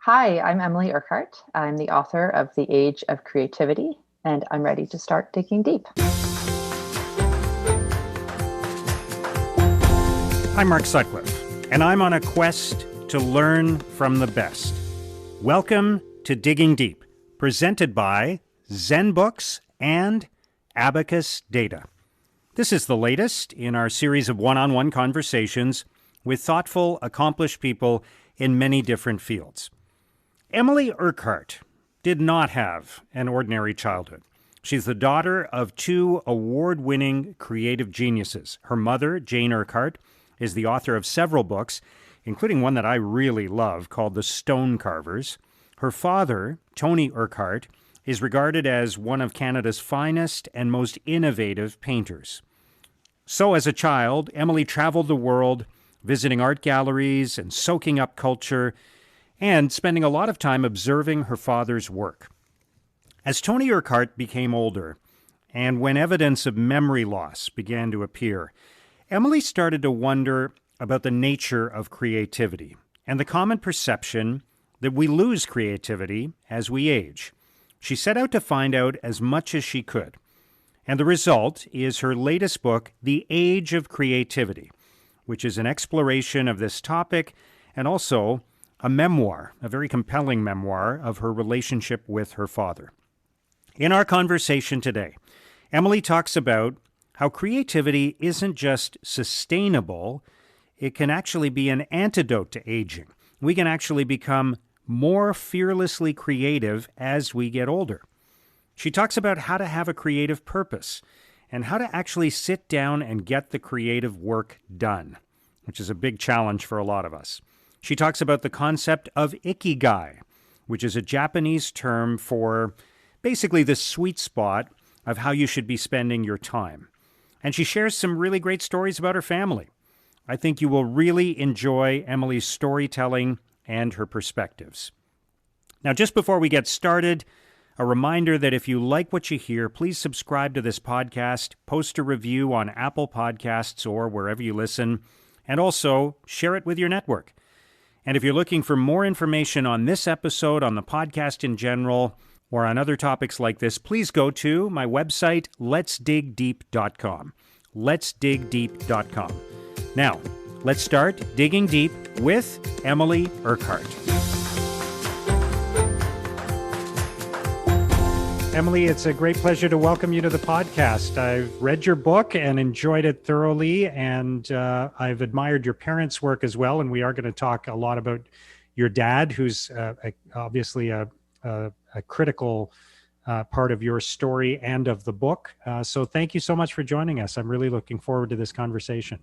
Hi, I'm Emily Urquhart. I'm the author of The Age of Creativity, and I'm ready to start digging deep. I'm Mark Sutcliffe, and I'm on a quest to learn from the best. Welcome to Digging Deep, presented by Zen Books and Abacus Data. This is the latest in our series of one-on-one conversations with thoughtful, accomplished people in many different fields. Emily Urquhart did not have an ordinary childhood. She's the daughter of two award-winning creative geniuses. Her mother, Jane Urquhart, is the author of several books, including one that I really love called The Stone Carvers. Her father, Tony Urquhart, is regarded as one of Canada's finest and most innovative painters. So as a child, Emily traveled the world, visiting art galleries and soaking up culture, and spending a lot of time observing her father's work. As Tony Urquhart became older, and when evidence of memory loss began to appear, Emily started to wonder about the nature of creativity and the common perception that we lose creativity as we age. She set out to find out as much as she could. And the result is her latest book, The Age of Creativity, which is an exploration of this topic and also a memoir, a very compelling memoir of her relationship with her father. In our conversation today, Emily talks about how creativity isn't just sustainable, it can actually be an antidote to aging. We can actually become more fearlessly creative as we get older. She talks about how to have a creative purpose and how to actually sit down and get the creative work done, which is a big challenge for a lot of us. She talks about the concept of ikigai, which is a Japanese term for basically the sweet spot of how you should be spending your time. And she shares some really great stories about her family. I think you will really enjoy Emily's storytelling and her perspectives. Now, just before we get started, a reminder that if you like what you hear, please subscribe to this podcast, post a review on Apple Podcasts or wherever you listen, and also share it with your network. And if you're looking for more information on this episode, on the podcast in general, or on other topics like this, please go to my website, letsdigdeep.com. Letsdigdeep.com. Now, let's start digging deep with Emily Urquhart. Emily, it's a great pleasure to welcome you to the podcast. I've read your book and enjoyed it thoroughly, and I've admired your parents' work as well, and we are going to talk a lot about your dad, who's obviously a critical part of your story and of the book. So thank you so much for joining us. I'm really looking forward to this conversation.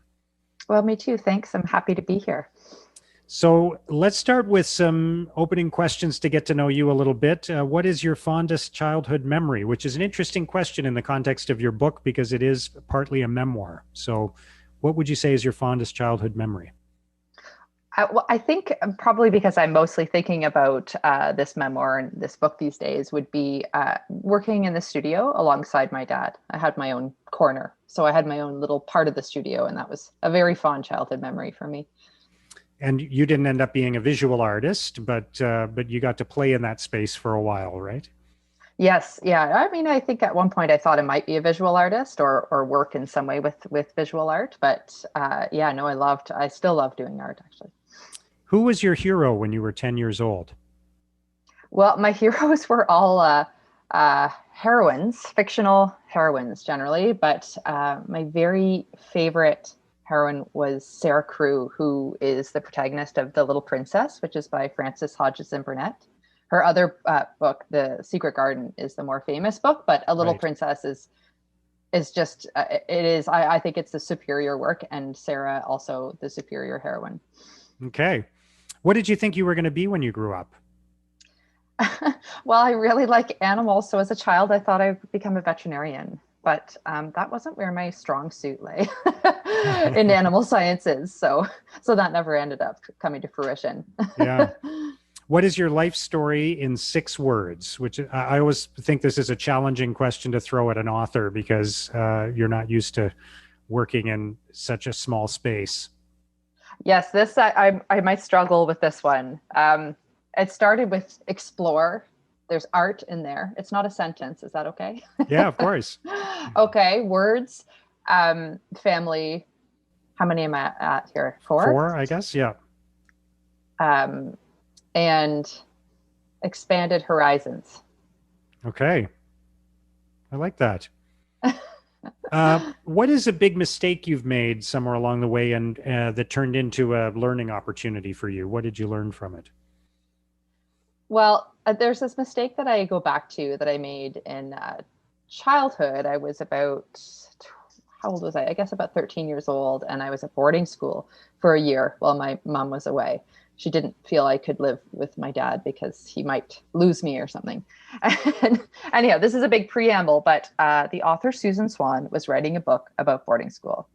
Well, me too. Thanks. I'm happy to be here. So let's start with some opening questions to get to know you a little bit. What is your fondest childhood memory? Which is an interesting question in the context of your book because it is partly a memoir. So what would you say is your fondest childhood memory? I think probably because I'm mostly thinking about this memoir and this book these days would be working in the studio alongside my dad. I had my own corner. So I had my own little part of the studio, and that was a very fond childhood memory for me. And you didn't end up being a visual artist, but you got to play in that space for a while, right? Yes. Yeah. I mean, I think at one point I thought I might be a visual artist or work in some way with visual art. But I still love doing art, actually. Who was your hero when you were 10 years old? Well, my heroes were all heroines, fictional heroines generally. But my very favorite heroine was Sarah Crewe, who is the protagonist of The Little Princess, which is by Frances Hodgson Burnett. Her other book, The Secret Garden, is the more famous book, but A Little Princess is just, I think it's the superior work, and Sarah also the superior heroine. Okay. What did you think you were going to be when you grew up? Well, I really like animals. So as a child, I thought I would become a veterinarian. But that wasn't where my strong suit lay in animal sciences. So that never ended up coming to fruition. Yeah. What is your life story in 6 words? Which I always think this is a challenging question to throw at an author because you're not used to working in such a small space. Yes, I might struggle with this one. It started with explore. There's art in there. It's not a sentence. Is that okay? Yeah, of course. Okay. Words, family. How many am I at here? Four. Four, I guess. Yeah. Um, and expanded horizons. Okay. I like that. What is a big mistake you've made somewhere along the way and that turned into a learning opportunity for you? What did you learn from it? Well, there's this mistake that I go back to that I made in childhood. I was about, how old was I? I guess about 13 years old. And I was at boarding school for a year while my mom was away. She didn't feel I could live with my dad because he might lose me or something. And anyhow, this is a big preamble, but the author Susan Swan was writing a book about boarding school.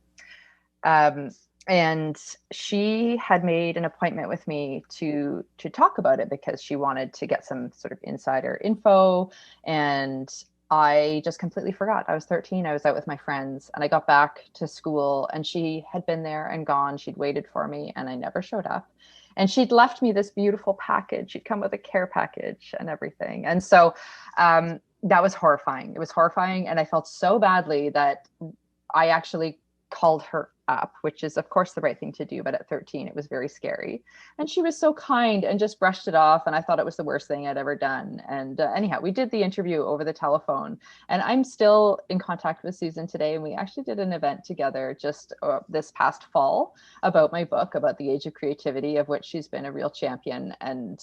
Um, and she had made an appointment with me to talk about it because she wanted to get some sort of insider info. And I just completely forgot. I was 13. I was out with my friends, and I got back to school, and she had been there and gone. She'd waited for me, and I never showed up. And she'd left me this beautiful package. She'd come with a care package and everything. And so that was horrifying. It was horrifying. And I felt so badly that I actually called her up, which is of course the right thing to do, but at 13 it was very scary. And she was so kind and just brushed it off, and I thought it was the worst thing I'd ever done. And anyhow, we did the interview over the telephone, and I'm still in contact with Susan today, and we actually did an event together just this past fall about my book, about the age of creativity, of which she's been a real champion. And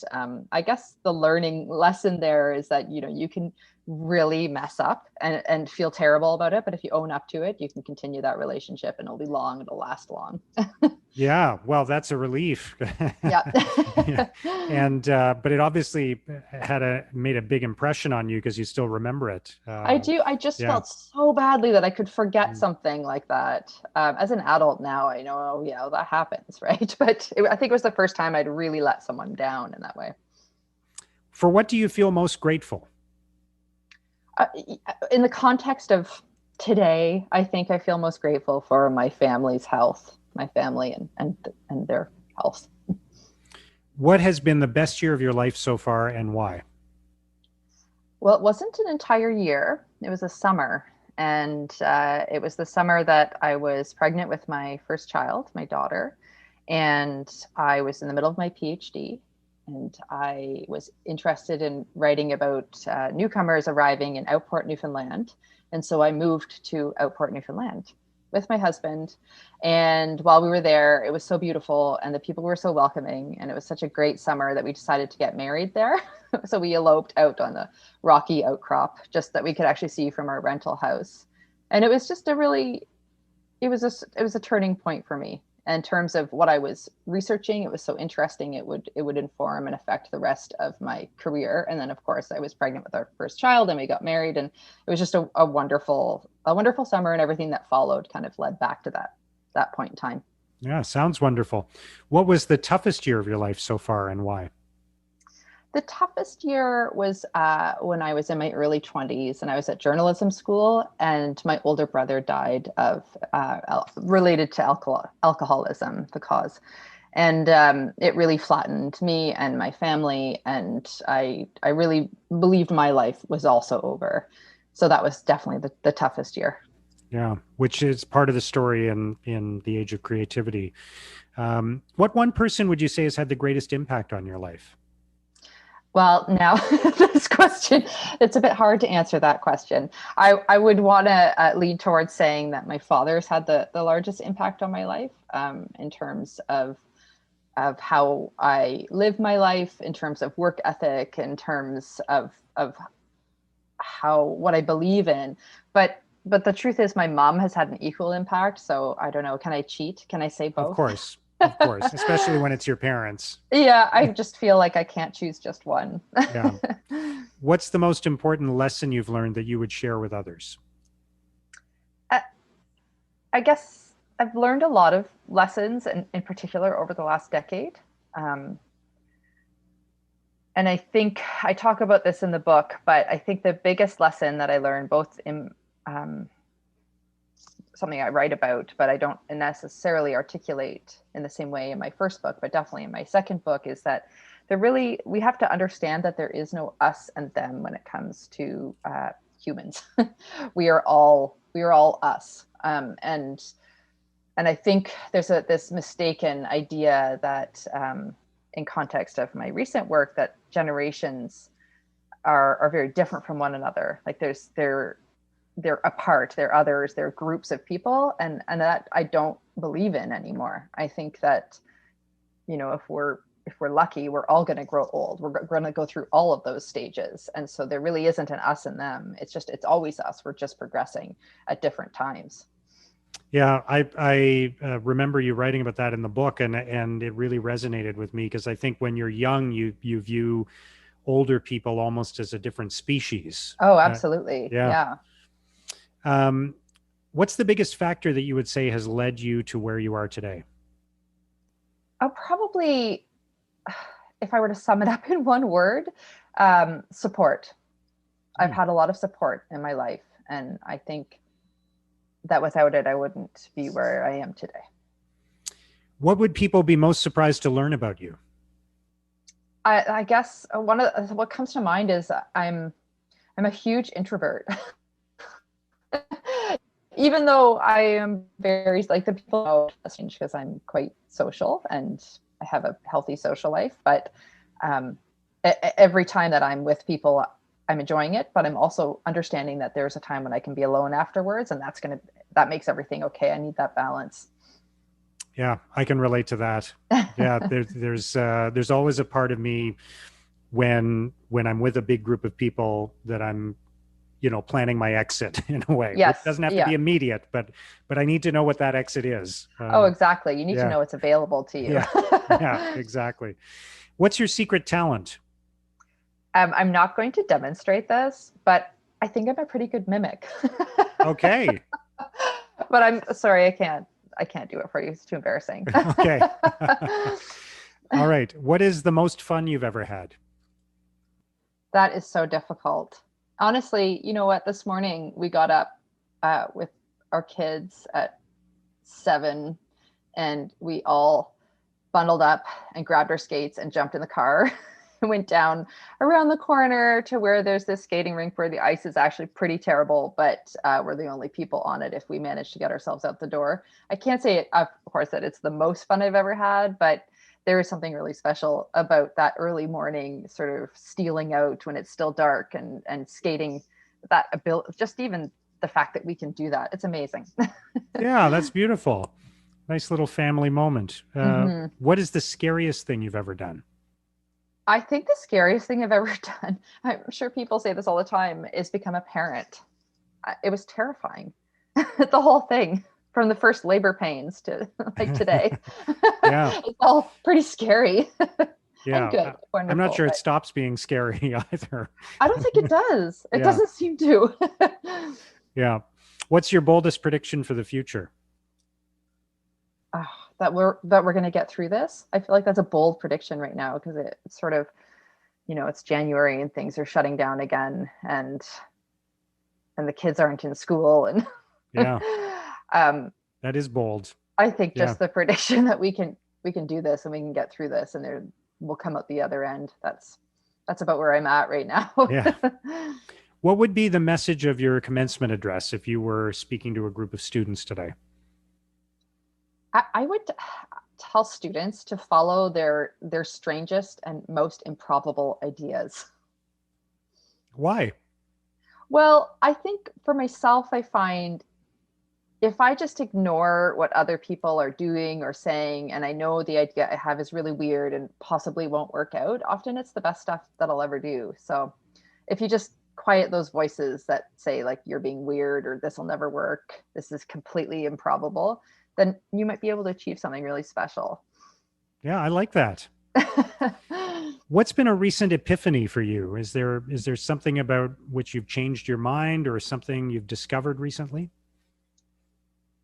I guess the learning lesson there is that you can really mess up and feel terrible about it, but if you own up to it, you can continue that relationship, and it'll be long, it'll last long. Yeah, well, that's a relief. Yeah. Yeah. And but it obviously made a big impression on you because you still remember it. I do. I just Yeah. felt so badly that I could forget something like that. As an adult now, I know, oh, yeah, that happens, right? But I think it was the first time I'd really let someone down in that way. For what do you feel most grateful? uh, in the context of today, I think I feel most grateful for my family's health, my family and their health. What has been the best year of your life so far, and why? Well, it wasn't an entire year. It was a summer. And it was the summer that I was pregnant with my first child, my daughter. And I was in the middle of my PhD. And I was interested in writing about newcomers arriving in Outport, Newfoundland. And so I moved to Outport, Newfoundland with my husband. And while we were there, it was so beautiful and the people were so welcoming. And it was such a great summer that we decided to get married there. So we eloped out on the rocky outcrop just that we could actually see from our rental house. And it was just it was a turning point for me in terms of what I was researching. It was so interesting. It would inform and affect the rest of my career. And then of course I was pregnant with our first child and we got married, and it was just a wonderful summer, and everything that followed kind of led back to that point in time. Yeah, sounds wonderful. What was the toughest year of your life so far, and why? The toughest year was when I was in my early 20s and I was at journalism school, and my older brother died of related to alcoholism, the cause. And it really flattened me and my family. And I really believed my life was also over. So that was definitely the toughest year. Yeah, which is part of the story in the age of creativity. What one person would you say has had the greatest impact on your life? Well, now this question, it's a bit hard to answer that question. I would want to lean towards saying that my father's had the largest impact on my life, in terms of how I live my life, in terms of work ethic, in terms of how what I believe in. But the truth is my mom has had an equal impact. So I don't know, can I cheat? Can I say Of both? course, of course, especially when it's your parents. Yeah, I just feel like I can't choose just one. Yeah. What's the most important lesson you've learned that you would share with others? I I guess I've learned a lot of lessons, and in particular over the last decade. Um, and I think I talk about this in the book, but I think the biggest lesson that I learned, both in um, something I write about, but I don't necessarily articulate in the same way in my first book, but definitely in my second book, is that we have to understand that there is no us and them when it comes to humans. We are all us. And I think there's this mistaken idea that, in context of my recent work, that generations are very different from one another. Like they're apart, they're others, they're groups of people, and that I don't believe in anymore. I think that, if we're lucky, we're all going to grow old. We're going to go through all of those stages, and so there really isn't an us and them. It's always us. We're just progressing at different times. Yeah, I remember you writing about that in the book, and it really resonated with me because I think when you're young, you view older people almost as a different species. Oh, absolutely. Yeah. Yeah. Um, what's the biggest factor that you would say has led you to where you are today? Probably, if I were to sum it up in one word, support. I've Hmm. had a lot of support in my life, and I think that without it, I wouldn't be where I am today. What would people be most surprised to learn about you? I guess what comes to mind is I'm a huge introvert. Even though I am very, like, the people know because I'm quite social and I have a healthy social life, but um, every time that I'm with people, I'm enjoying it, but I'm also understanding that there's a time when I can be alone afterwards, and that makes everything okay. I need that balance. Yeah, I can relate to that. Yeah, there's always a part of me when I'm with a big group of people that I'm, planning my exit in a way, which Yes. doesn't have to Yeah. be immediate, but I need to know what that exit is. Oh, exactly. You need to Yeah, know it's available to you. yeah, yeah, exactly. What's your secret talent? I'm not going to demonstrate this, but I think I'm a pretty good mimic. Okay. But I'm sorry, I can't do it for you. It's too embarrassing. Okay. All right. What is the most fun you've ever had? That is so difficult. Honestly, you know what? This morning we got up with our kids at 7, and we all bundled up and grabbed our skates and jumped in the car and went down around the corner to where there's this skating rink where the ice is actually pretty terrible, but we're the only people on it if we manage to get ourselves out the door. I can't say, of course, that it's the most fun I've ever had, but there is something really special about that early morning sort of stealing out when it's still dark and skating. That ability, just even the fact that we can do that, it's amazing. Yeah, that's beautiful. Nice little family moment. Hmm. What is the scariest thing you've ever done? I think the scariest thing I've ever done, I'm sure people say this all the time, is become a parent. It was terrifying. The whole thing, from the first labor pains to like today. Yeah, It's all pretty scary and yeah. good, I'm not wonderful, sure it but stops being scary either. I don't think it does. It Yeah, doesn't seem to. yeah. What's your boldest prediction for the future? Oh, that we're going to get through this. I feel like that's a bold prediction right now because it's sort of, it's January and things are shutting down again, and the kids aren't in school, and Yeah, um, that is bold. I think Yeah, just the prediction that we can do this and we can get through this and there we'll come out the other end. That's about where I'm at right now. yeah. What would be the message of your commencement address if you were speaking to a group of students today? I would tell students to follow their strangest and most improbable ideas. Why? Well, I think for myself, I find if I just ignore what other people are doing or saying, and I know the idea I have is really weird and possibly won't work out, often it's the best stuff that I'll ever do. So if you just quiet those voices that say, like, you're being weird or this will never work, this is completely improbable, then you might be able to achieve something really special. Yeah, I like that. What's been a recent epiphany for you? Is there something about which you've changed your mind or something you've discovered recently?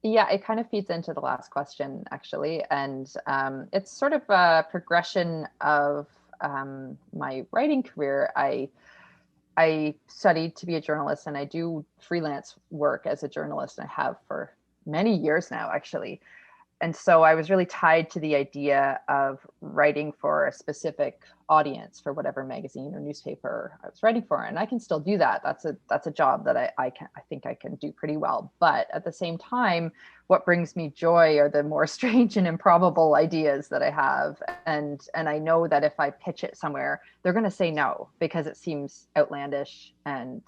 Yeah, it kind of feeds into the last question, actually. And it's sort of a progression of my writing career. I studied to be a journalist and I do freelance work as a journalist and I have for many years now, actually. and so I was really tied to the idea of writing for a specific audience for whatever magazine or newspaper I was writing for. And I can still do that. That's a job that I think I can do pretty well. But at the same time, what brings me joy are the more strange and improbable ideas that I have. And I know that if I pitch it somewhere, they're going to say no because it seems outlandish and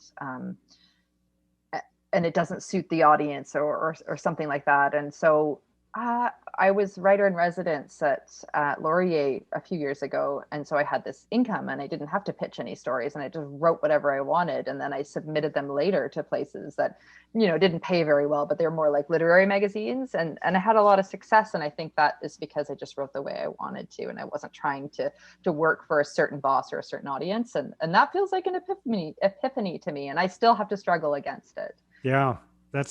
it doesn't suit the audience or something like that. And so I was writer in residence at Laurier a few years ago. And so I had this income and I didn't have to pitch any stories and I just wrote whatever I wanted. And then I submitted them later to places that, didn't pay very well, but they're more like literary magazines. And I had a lot of success. And I think that is because I just wrote the way I wanted to. And I wasn't trying to work for a certain boss or a certain audience. And that feels like an epiphany to me. And I still have to struggle against it. Yeah.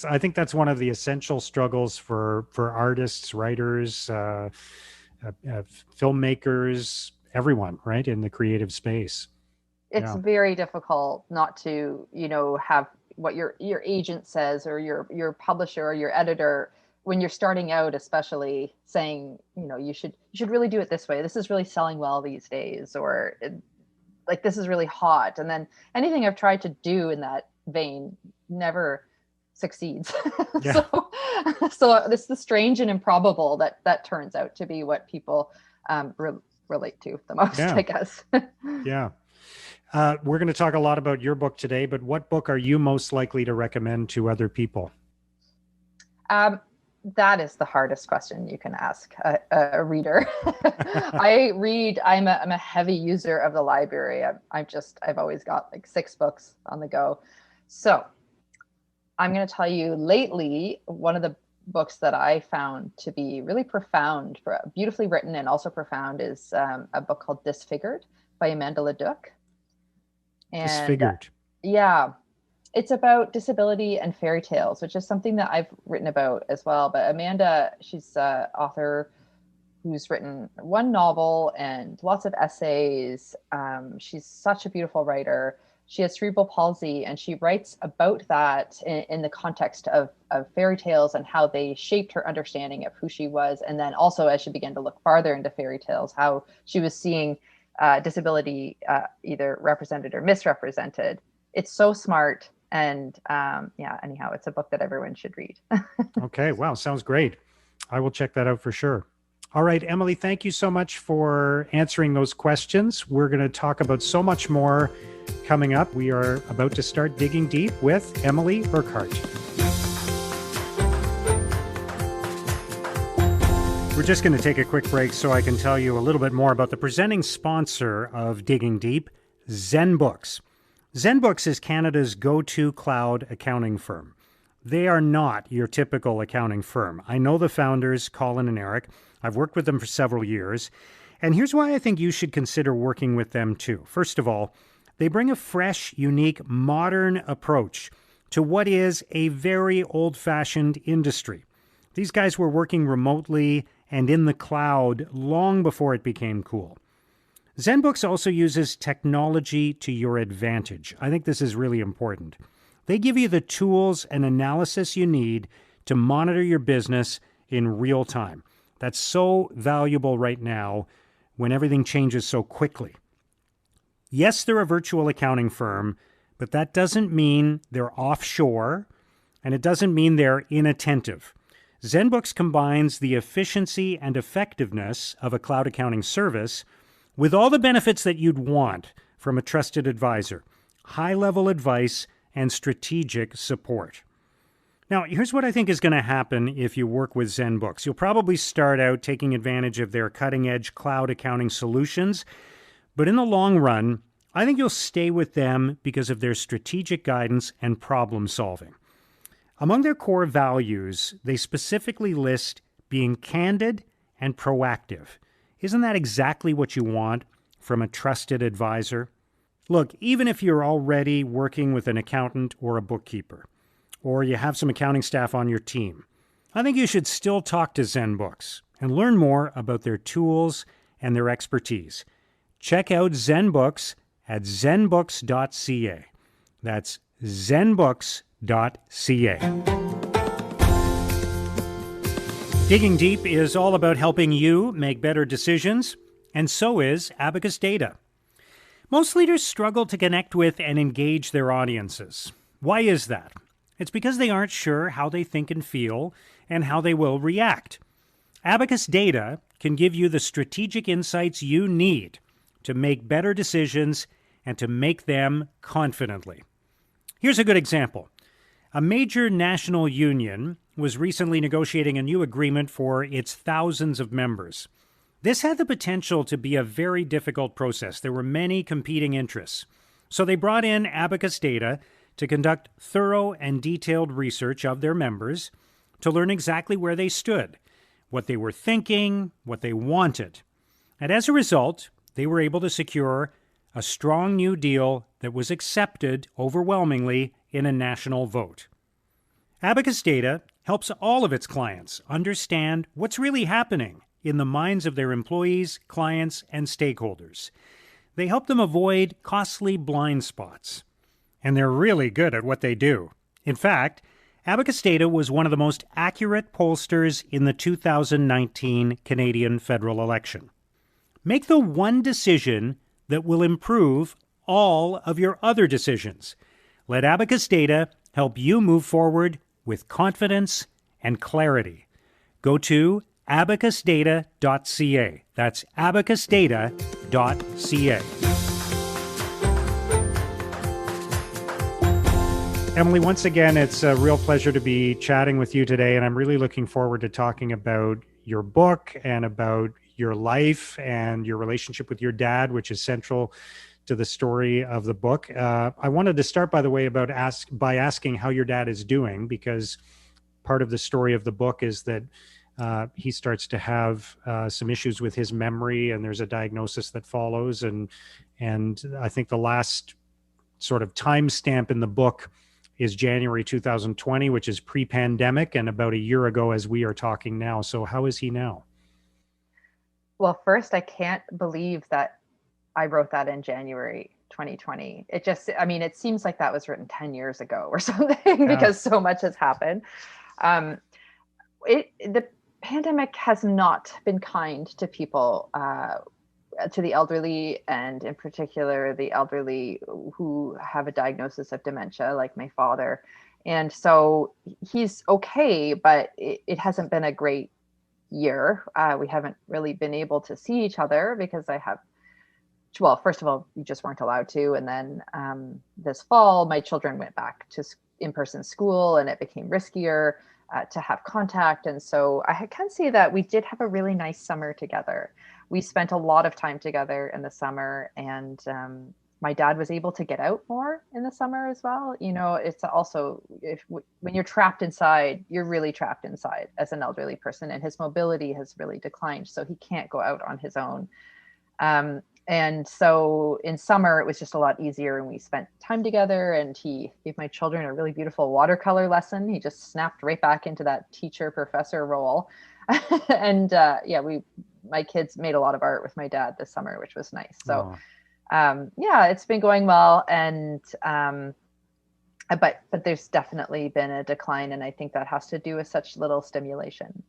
I think that's one of the essential struggles for artists, writers, filmmakers, everyone, right, in the creative space. It's very difficult not to, have what your agent says or your publisher or your editor when you're starting out, especially saying, you should really do it this way. This is really selling well these days, or like this is really hot. And then anything I've tried to do in that vein never succeeds. Yeah. so this is the strange and improbable that turns out to be what people relate to the most, I guess. Yeah. We're going to talk a lot about your book today, but what book are you most likely to recommend to other people? That is the hardest question you can ask a reader. I'm a heavy user of the library. I've always got like 6 books on the go. So I'm going to tell you, lately, one of the books that I found to be really profound, beautifully written and also profound, is a book called Disfigured by Amanda Leduc. And Disfigured. Yeah, it's about disability and fairy tales, which is something that I've written about as well. But Amanda, she's an author who's written 1 novel and lots of essays. She's such a beautiful writer. She has cerebral palsy, and she writes about that in the context of fairy tales and how they shaped her understanding of who she was. And then also, as she began to look farther into fairy tales, how she was seeing disability either represented or misrepresented. It's so smart. And anyhow, it's a book that everyone should read. Okay. Wow. Sounds great. I will check that out for sure. All right, Emily, thank you so much for answering those questions. We're going to talk about so much more coming up. We are about to start digging deep with Emily Urquhart. We're just going to take a quick break so I can tell you a little bit more about the presenting sponsor of Digging Deep, ZenBooks. ZenBooks is Canada's go-to cloud accounting firm. They are not your typical accounting firm. I know the founders, Colin and Eric. I've worked with them for several years. And here's why I think you should consider working with them too. First of all, they bring a fresh, unique, modern approach to what is a very old-fashioned industry. These guys were working remotely and in the cloud long before it became cool. ZenBooks also uses technology to your advantage. I think this is really important. They give you the tools and analysis you need to monitor your business in real time. That's so valuable right now when everything changes so quickly. Yes, they're a virtual accounting firm, but that doesn't mean they're offshore, and it doesn't mean they're inattentive. ZenBooks combines the efficiency and effectiveness of a cloud accounting service with all the benefits that you'd want from a trusted advisor, high-level advice, and strategic support. Now, here's what I think is going to happen if you work with ZenBooks. You'll probably start out taking advantage of their cutting-edge cloud accounting solutions, but in the long run, I think you'll stay with them because of their strategic guidance and problem solving. Among their core values, they specifically list being candid and proactive. Isn't that exactly what you want from a trusted advisor? Look, even if you're already working with an accountant or a bookkeeper, or you have some accounting staff on your team, I think you should still talk to ZenBooks and learn more about their tools and their expertise. Check out ZenBooks at zenbooks.ca. That's zenbooks.ca. Digging Deep is all about helping you make better decisions, and so is Abacus Data. Most leaders struggle to connect with and engage their audiences. Why is that? It's because they aren't sure how they think and feel and how they will react. Abacus Data can give you the strategic insights you need to make better decisions and to make them confidently. Here's a good example. A major national union was recently negotiating a new agreement for its thousands of members. This had the potential to be a very difficult process. There were many competing interests. So they brought in Abacus Data to conduct thorough and detailed research of their members to learn exactly where they stood, what they were thinking, what they wanted. And as a result, they were able to secure a strong new deal that was accepted overwhelmingly in a national vote. Abacus Data helps all of its clients understand what's really happening in the minds of their employees, clients, and stakeholders. They help them avoid costly blind spots. And they're really good at what they do. In fact, Abacus Data was one of the most accurate pollsters in the 2019 Canadian federal election. Make the one decision that will improve all of your other decisions. Let Abacus Data help you move forward with confidence and clarity. Go to abacusdata.ca. That's abacusdata.ca. Emily, once again, it's a real pleasure to be chatting with you today, and I'm really looking forward to talking about your book and about your life and your relationship with your dad, which is central to the story of the book. I wanted to start, by the way, by asking how your dad is doing, because part of the story of the book is that he starts to have some issues with his memory, and there's a diagnosis that follows. And I think the last sort of timestamp in the book is January 2020, which is pre-pandemic, and about a year ago as we are talking now. So how is he now? Well, first, I can't believe that I wrote that in January 2020. It seems like that was written 10 years ago or something, because so much has happened. The pandemic has not been kind to people, to the elderly, and in particular, the elderly who have a diagnosis of dementia, like my father. And so he's okay, but it hasn't been a great year. We haven't really been able to see each other because first of all, we just weren't allowed to. And then this fall, my children went back to in-person school, and it became riskier to have contact. And so I can see that we did have a really nice summer together. We spent a lot of time together in the summer, and my dad was able to get out more in the summer as well. You know, it's also, when you're trapped inside, you're really trapped inside as an elderly person, and his mobility has really declined. So he can't go out on his own. And so in summer, it was just a lot easier, and we spent time together, and he gave my children a really beautiful watercolor lesson. He just snapped right back into that teacher professor role. And my kids made a lot of art with my dad this summer, which was nice. So it's been going well. And but there's definitely been a decline, and I think that has to do with such little stimulation.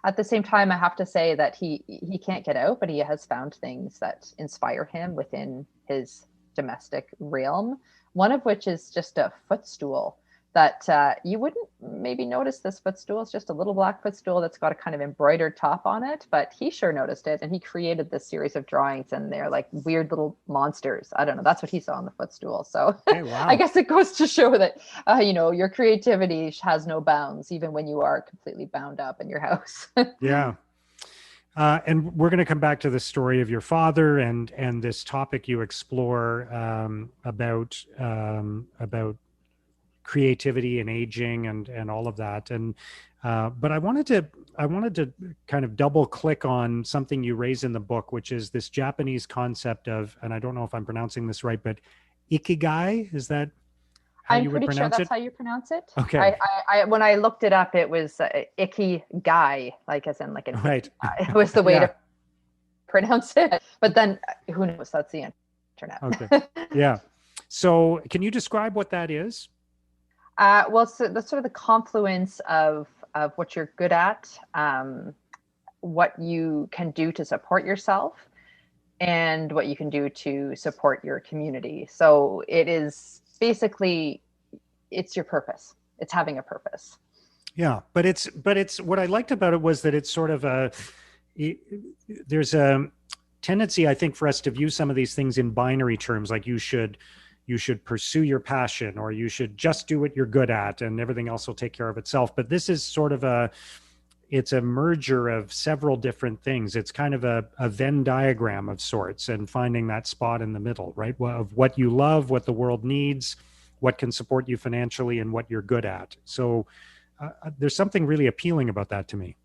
At the same time, I have to say that he can't get out, but he has found things that inspire him within his domestic realm. One of which is just a footstool that you wouldn't maybe notice. This footstool is just a little black footstool that's got a kind of embroidered top on it, but he sure noticed it, and he created this series of drawings, and they're like weird little monsters. I don't know. That's what he saw on the footstool. So hey, wow. I guess it goes to show that, your creativity has no bounds, even when you are completely bound up in your house. Yeah. And we're going to come back to the story of your father and this topic you explore about creativity and aging and all of that. And but I wanted to kind of double click on something you raise in the book, which is this Japanese concept of, and I don't know if I'm pronouncing this right, but ikigai. Is that how you would pronounce it? I'm pretty sure that's how you pronounce it. Okay. I when I looked it up, it was ikigai, like as in like an right. It was the way to pronounce it. But then who knows? That's the internet. Okay. Yeah. So can you describe what that is? So that's sort of the confluence of of what you're good at, what you can do to support yourself, and what you can do to support your community. So it is basically, it's your purpose. It's having a purpose. Yeah, but it's what I liked about it was that it's sort of it- there's a tendency, I think, for us to view some of these things in binary terms, like you should pursue your passion, or you should just do what you're good at and everything else will take care of itself. But this is sort of it's a merger of several different things. It's kind of a Venn diagram of sorts, and finding that spot in the middle, right? Of what you love, what the world needs, what can support you financially, and what you're good at. So there's something really appealing about that to me.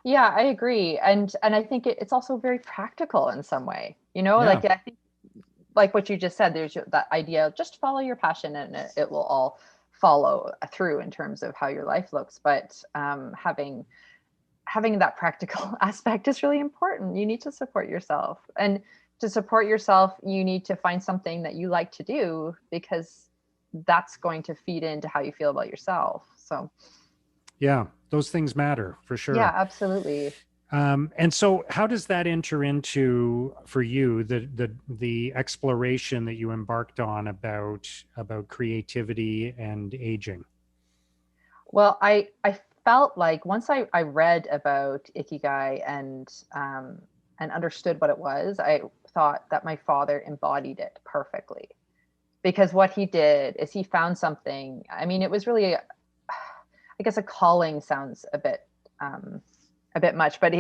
Yeah, I agree. And I think it's also very practical in some way. Yeah. Like I think, like what you just said, there's that idea of just follow your passion and it will all follow through in terms of how your life looks. But having that practical aspect is really important. You need to support yourself. And to support yourself, you need to find something that you like to do, because that's going to feed into how you feel about yourself. So, Yeah, those things matter for yeah, sure. absolutely. And so, how does that enter into, for you, the exploration that you embarked on about creativity and aging? Well, I felt like once I read about Ikigai and understood what it was, I thought that my father embodied it perfectly. Because what he did is he found something. I mean, it was really, I guess, a calling sounds a bit much, but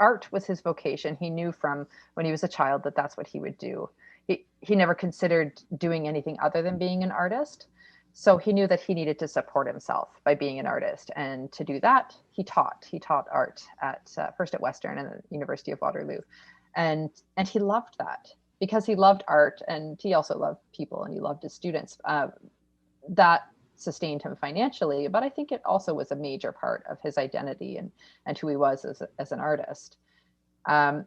art was his vocation. He knew from when he was a child that that's what he would do. He never considered doing anything other than being an artist. So he knew that he needed to support himself by being an artist. And to do that, he taught art at first at Western and the University of Waterloo. And he loved that because he loved art, and he also loved people, and he loved his students. That sustained him financially, but I think it also was a major part of his identity and who he was as an artist. And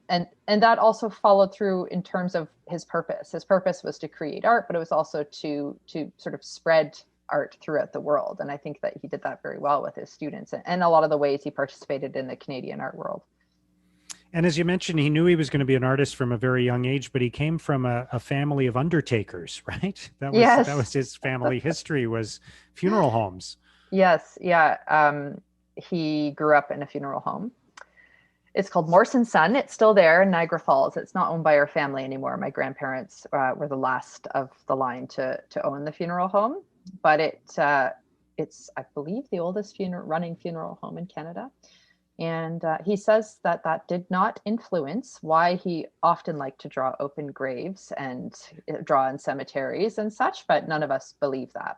that also followed through in terms of his purpose. His purpose was to create art, but it was also to sort of spread art throughout the world. And I think that he did that very well with his students, and a lot of the ways he participated in the Canadian art world. And as you mentioned, he knew he was going to be an artist from a very young age, but he came from a family of undertakers, right? That was Yes. his family history, was funeral homes. Yes. Yeah. He grew up in a funeral home. It's called Morse and Son. It's still there in Niagara Falls. It's not owned by our family anymore. My grandparents were the last of the line to own the funeral home, but it's, I believe, the oldest running funeral home in Canada. And he says that that did not influence why he often liked to draw open graves and draw in cemeteries and such, but none of us believe that.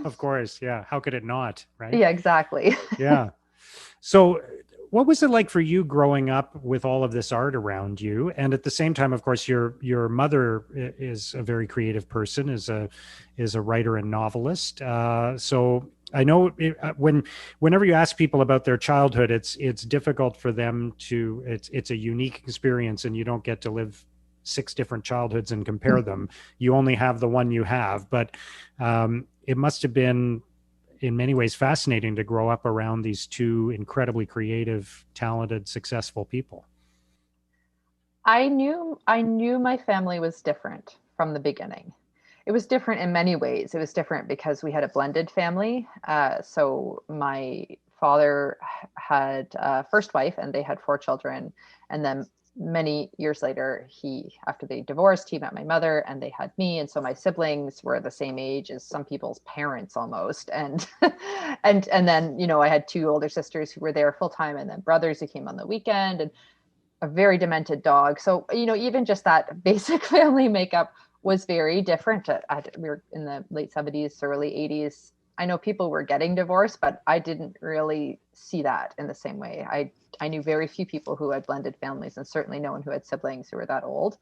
Of course, yeah. How could it not, right? Yeah, exactly. Yeah. So, what was it like for you growing up with all of this art around you? And at the same time, of course, your mother is a very creative person, is a writer and novelist. So I know whenever you ask people about their childhood, it's difficult for them to. It's a unique experience, and you don't get to live six different childhoods and compare them. You only have the one you have, but it must have been in many ways fascinating to grow up around these two incredibly creative, talented, successful people. I knew my family was different from the beginning. It was different in many ways. It was different because we had a blended family. So my father had a first wife, and they had four children. And then many years later, after they divorced, he met my mother, and they had me. And so my siblings were the same age as some people's parents almost. And and then I had two older sisters who were there full time, and then brothers who came on the weekend, and a very demented dog. So, even just that basic family makeup was very different. We were in the late 70s, early 80s. I know people were getting divorced, but I didn't really see that in the same way. I knew very few people who had blended families, and certainly no one who had siblings who were that old.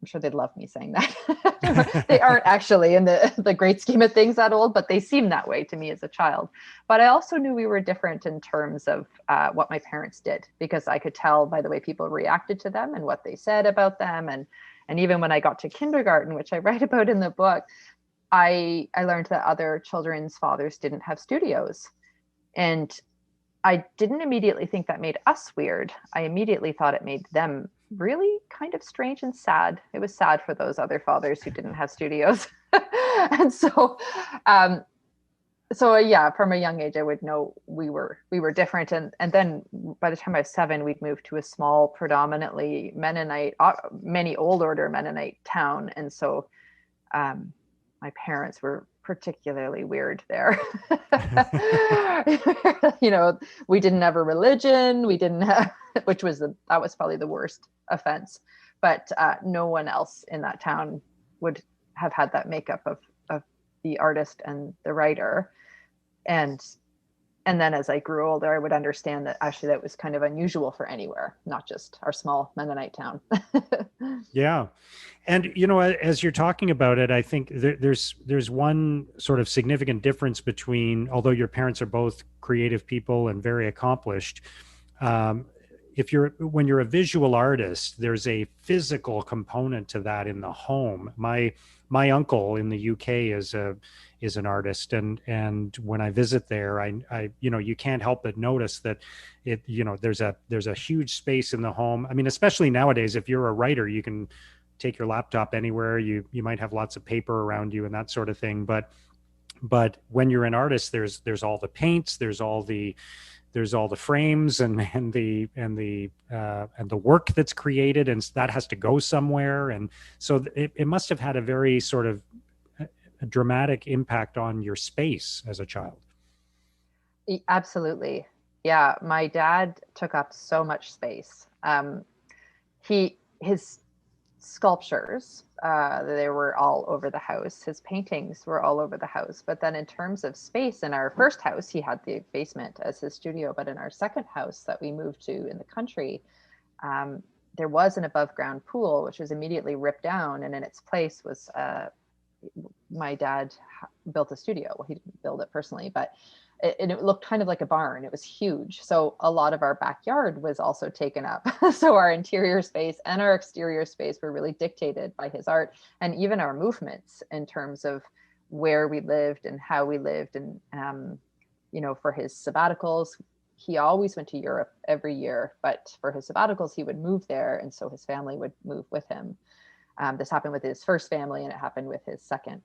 I'm sure they'd love me saying that. They aren't actually in the great scheme of things that old, but they seem that way to me as a child. But I also knew we were different in terms of what my parents did, because I could tell by the way people reacted to them and what they said about them. And even when I got to kindergarten, which I write about in the book, I learned that other children's fathers didn't have studios. And I didn't immediately think that made us weird. I immediately thought it made them really kind of strange and sad. It was sad for those other fathers who didn't have studios. And um, yeah, from a young age, I would know we were different. And then by the time I was 7, we'd moved to a small, predominantly Mennonite, many old order Mennonite town. And so um, my parents were particularly weird there. You know, we didn't have a religion. We didn't have, that was probably the worst offense. But no one else in that town would have had that makeup of the artist and the writer. And and then as I grew older, I would understand that actually that was kind of unusual for anywhere, not just our small Mennonite town. Yeah. And as you're talking about it, I think there's one sort of significant difference between, although your parents are both creative people and very accomplished, um, if when you're a visual artist, there's a physical component to that in the home. My uncle in the UK is an artist, and when I visit there, I you can't help but notice that there's a huge space in the home. I mean, especially nowadays, if you're a writer, you can take your laptop anywhere. You might have lots of paper around you and that sort of thing, but when you're an artist, there's all the paints, there's all the frames and the work that's created, and that has to go somewhere. And so it must have had a very sort of a dramatic impact on your space as a child. Absolutely. Yeah, my dad took up so much space. His sculptures, they were all over the house. His paintings were all over the house. But then in terms of space, in our first house, he had the basement as his studio. But in our second house that we moved to in the country, there was an above ground pool, which was immediately ripped down. And in its place was my dad built a studio. Well, he didn't build it personally, but it looked kind of like a barn. It was huge. So a lot of our backyard was also taken up. So our interior space and our exterior space were really dictated by his art, and even our movements in terms of where we lived and how we lived. And, for his sabbaticals, he always went to Europe every year, but for his sabbaticals, he would move there. And so his family would move with him. This happened with his first family, and it happened with his second,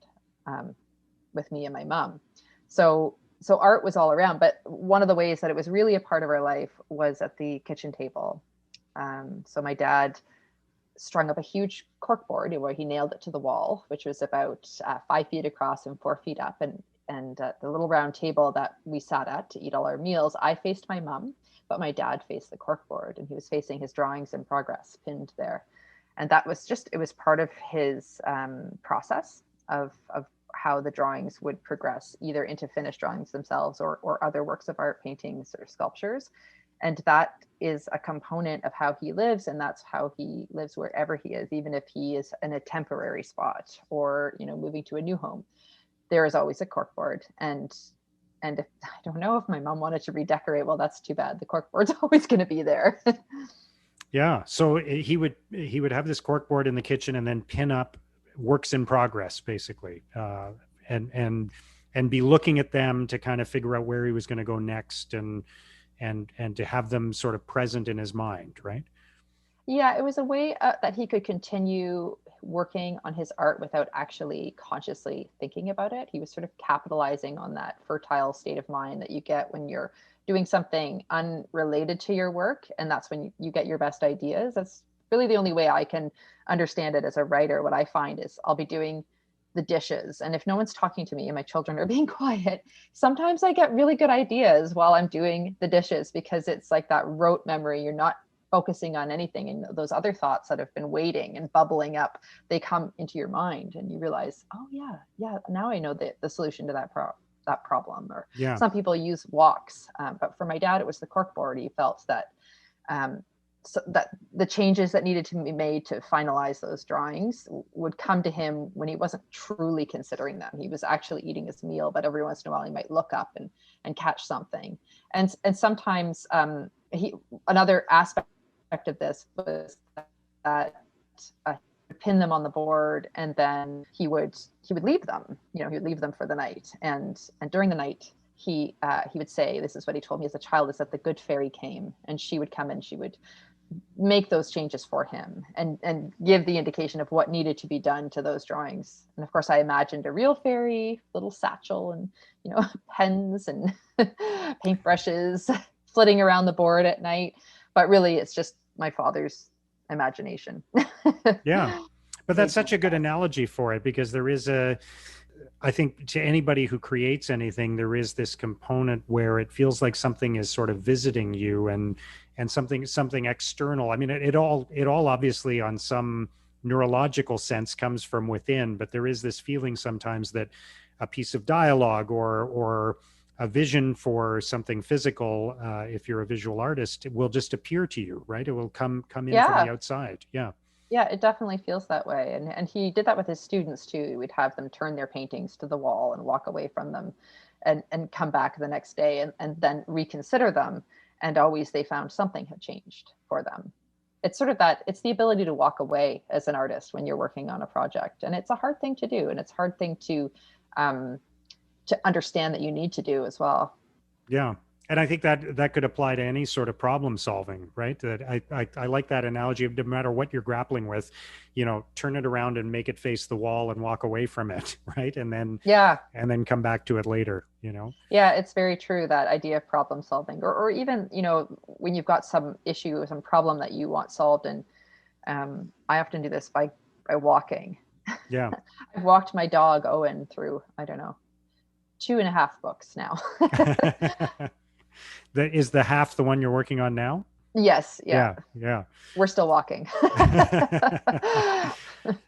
with me and my mom. So art was all around, but one of the ways that it was really a part of our life was at the kitchen table. So my dad strung up a huge corkboard where he nailed it to the wall, which was about 5 feet across and 4 feet up. And the little round table that we sat at to eat all our meals, I faced my mom, but my dad faced the corkboard, and he was facing his drawings in progress pinned there. And that was it was part of his process of how the drawings would progress, either into finished drawings themselves or other works of art, paintings or sculptures. And that is a component of how he lives. And that's how he lives wherever he is, even if he is in a temporary spot or, moving to a new home. There is always a corkboard. And if, I don't know, if my mom wanted to redecorate, well, that's too bad. The corkboard's always going to be there. Yeah. So he would have this corkboard in the kitchen and then pin up works in progress, basically, and be looking at them to kind of figure out where he was going to go next, and to have them sort of present in his mind, right? Yeah, it was a way that he could continue working on his art without actually consciously thinking about it. He was sort of capitalizing on that fertile state of mind that you get when you're doing something unrelated to your work, and that's when you get your best ideas. That's really the only way I can understand it as a writer. What I find is I'll be doing the dishes, and if no one's talking to me and my children are being quiet, sometimes I get really good ideas while I'm doing the dishes, because it's like that rote memory. You're not focusing on anything, and those other thoughts that have been waiting and bubbling up, they come into your mind, and you realize, oh yeah, now I know the solution to that problem. Or Yeah. some people use walks, but for my dad, it was the corkboard. He felt that so that the changes that needed to be made to finalize those drawings would come to him when he wasn't truly considering them. He was actually eating his meal, but every once in a while he might look up and catch something. And sometimes another aspect of this was that pin them on the board, and then he would leave them. He would leave them for the night, and during the night he would say, this is what he told me as a child, is that the good fairy came, and she would come and she would make those changes for him and give the indication of what needed to be done to those drawings. And of course, I imagined a real fairy, little satchel, and pens and paintbrushes flitting around the board at night. But really, it's just my father's imagination. Yeah. But that's such a good That. analogy for it, because I think to anybody who creates anything, there is this component where it feels like something is sort of visiting you, and something external. I mean, it all obviously on some neurological sense comes from within, but there is this feeling sometimes that a piece of dialogue or a vision for something physical, if you're a visual artist, it will just appear to you, right? It will come in from the Yeah. outside. Yeah. Yeah, it definitely feels that way. And he did that with his students too. We'd have them turn their paintings to the wall and walk away from them and come back the next day and then reconsider them. And always they found something had changed for them. It's sort of it's the ability to walk away as an artist when you're working on a project. And it's a hard thing to do. And it's a hard thing um, to understand that you need to do as well. Yeah. And I think that could apply to any sort of problem solving, right? That I like that analogy of no matter what you're grappling with, turn it around and make it face the wall and walk away from it, right? Yeah. And then come back to it later, Yeah, it's very true, that idea of problem solving, or even, when you've got some issue or some problem that you want solved. And I often do this by walking. Yeah. I've walked my dog Owen through, I don't know, 2.5 books now. Is the half the one you're working on now? Yes, yeah. Yeah. Yeah. We're still walking.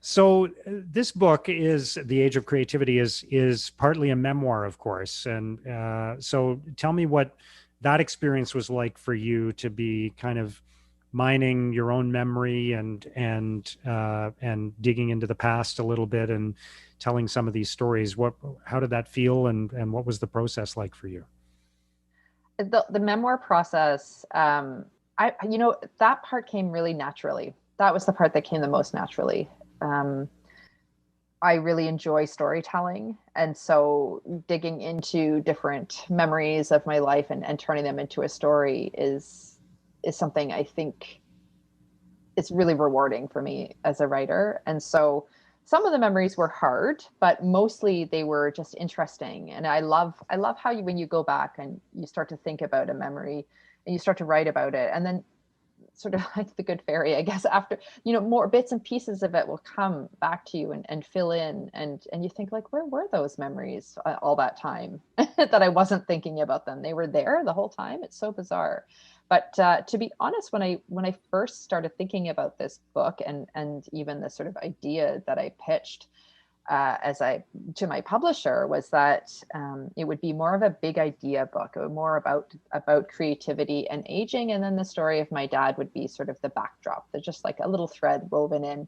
So this book is The Age of Creativity is partly a memoir, of course. And so tell me what that experience was like for you, to be kind of mining your own memory and digging into the past a little bit and telling some of these stories. How did that feel, and what was the process like for you? The memoir process, that part came really naturally. That was the part that came the most naturally. Um, I really enjoy storytelling. And so digging into different memories of my life and turning them into a story is something I think is really rewarding for me as a writer. And so some of the memories were hard, but mostly they were just interesting. And I love how when you go back and you start to think about a memory and you start to write about it, and then sort of like the good fairy, I guess, after, more bits and pieces of it will come back to you and fill in. And you think, like, where were those memories all that time that I wasn't thinking about them? They were there the whole time. It's so bizarre. But to be honest, when I first started thinking about this book and even the sort of idea that I pitched to my publisher, was that it would be more of a big idea book, more about creativity and aging, and then the story of my dad would be sort of the backdrop. There's just like a little thread woven in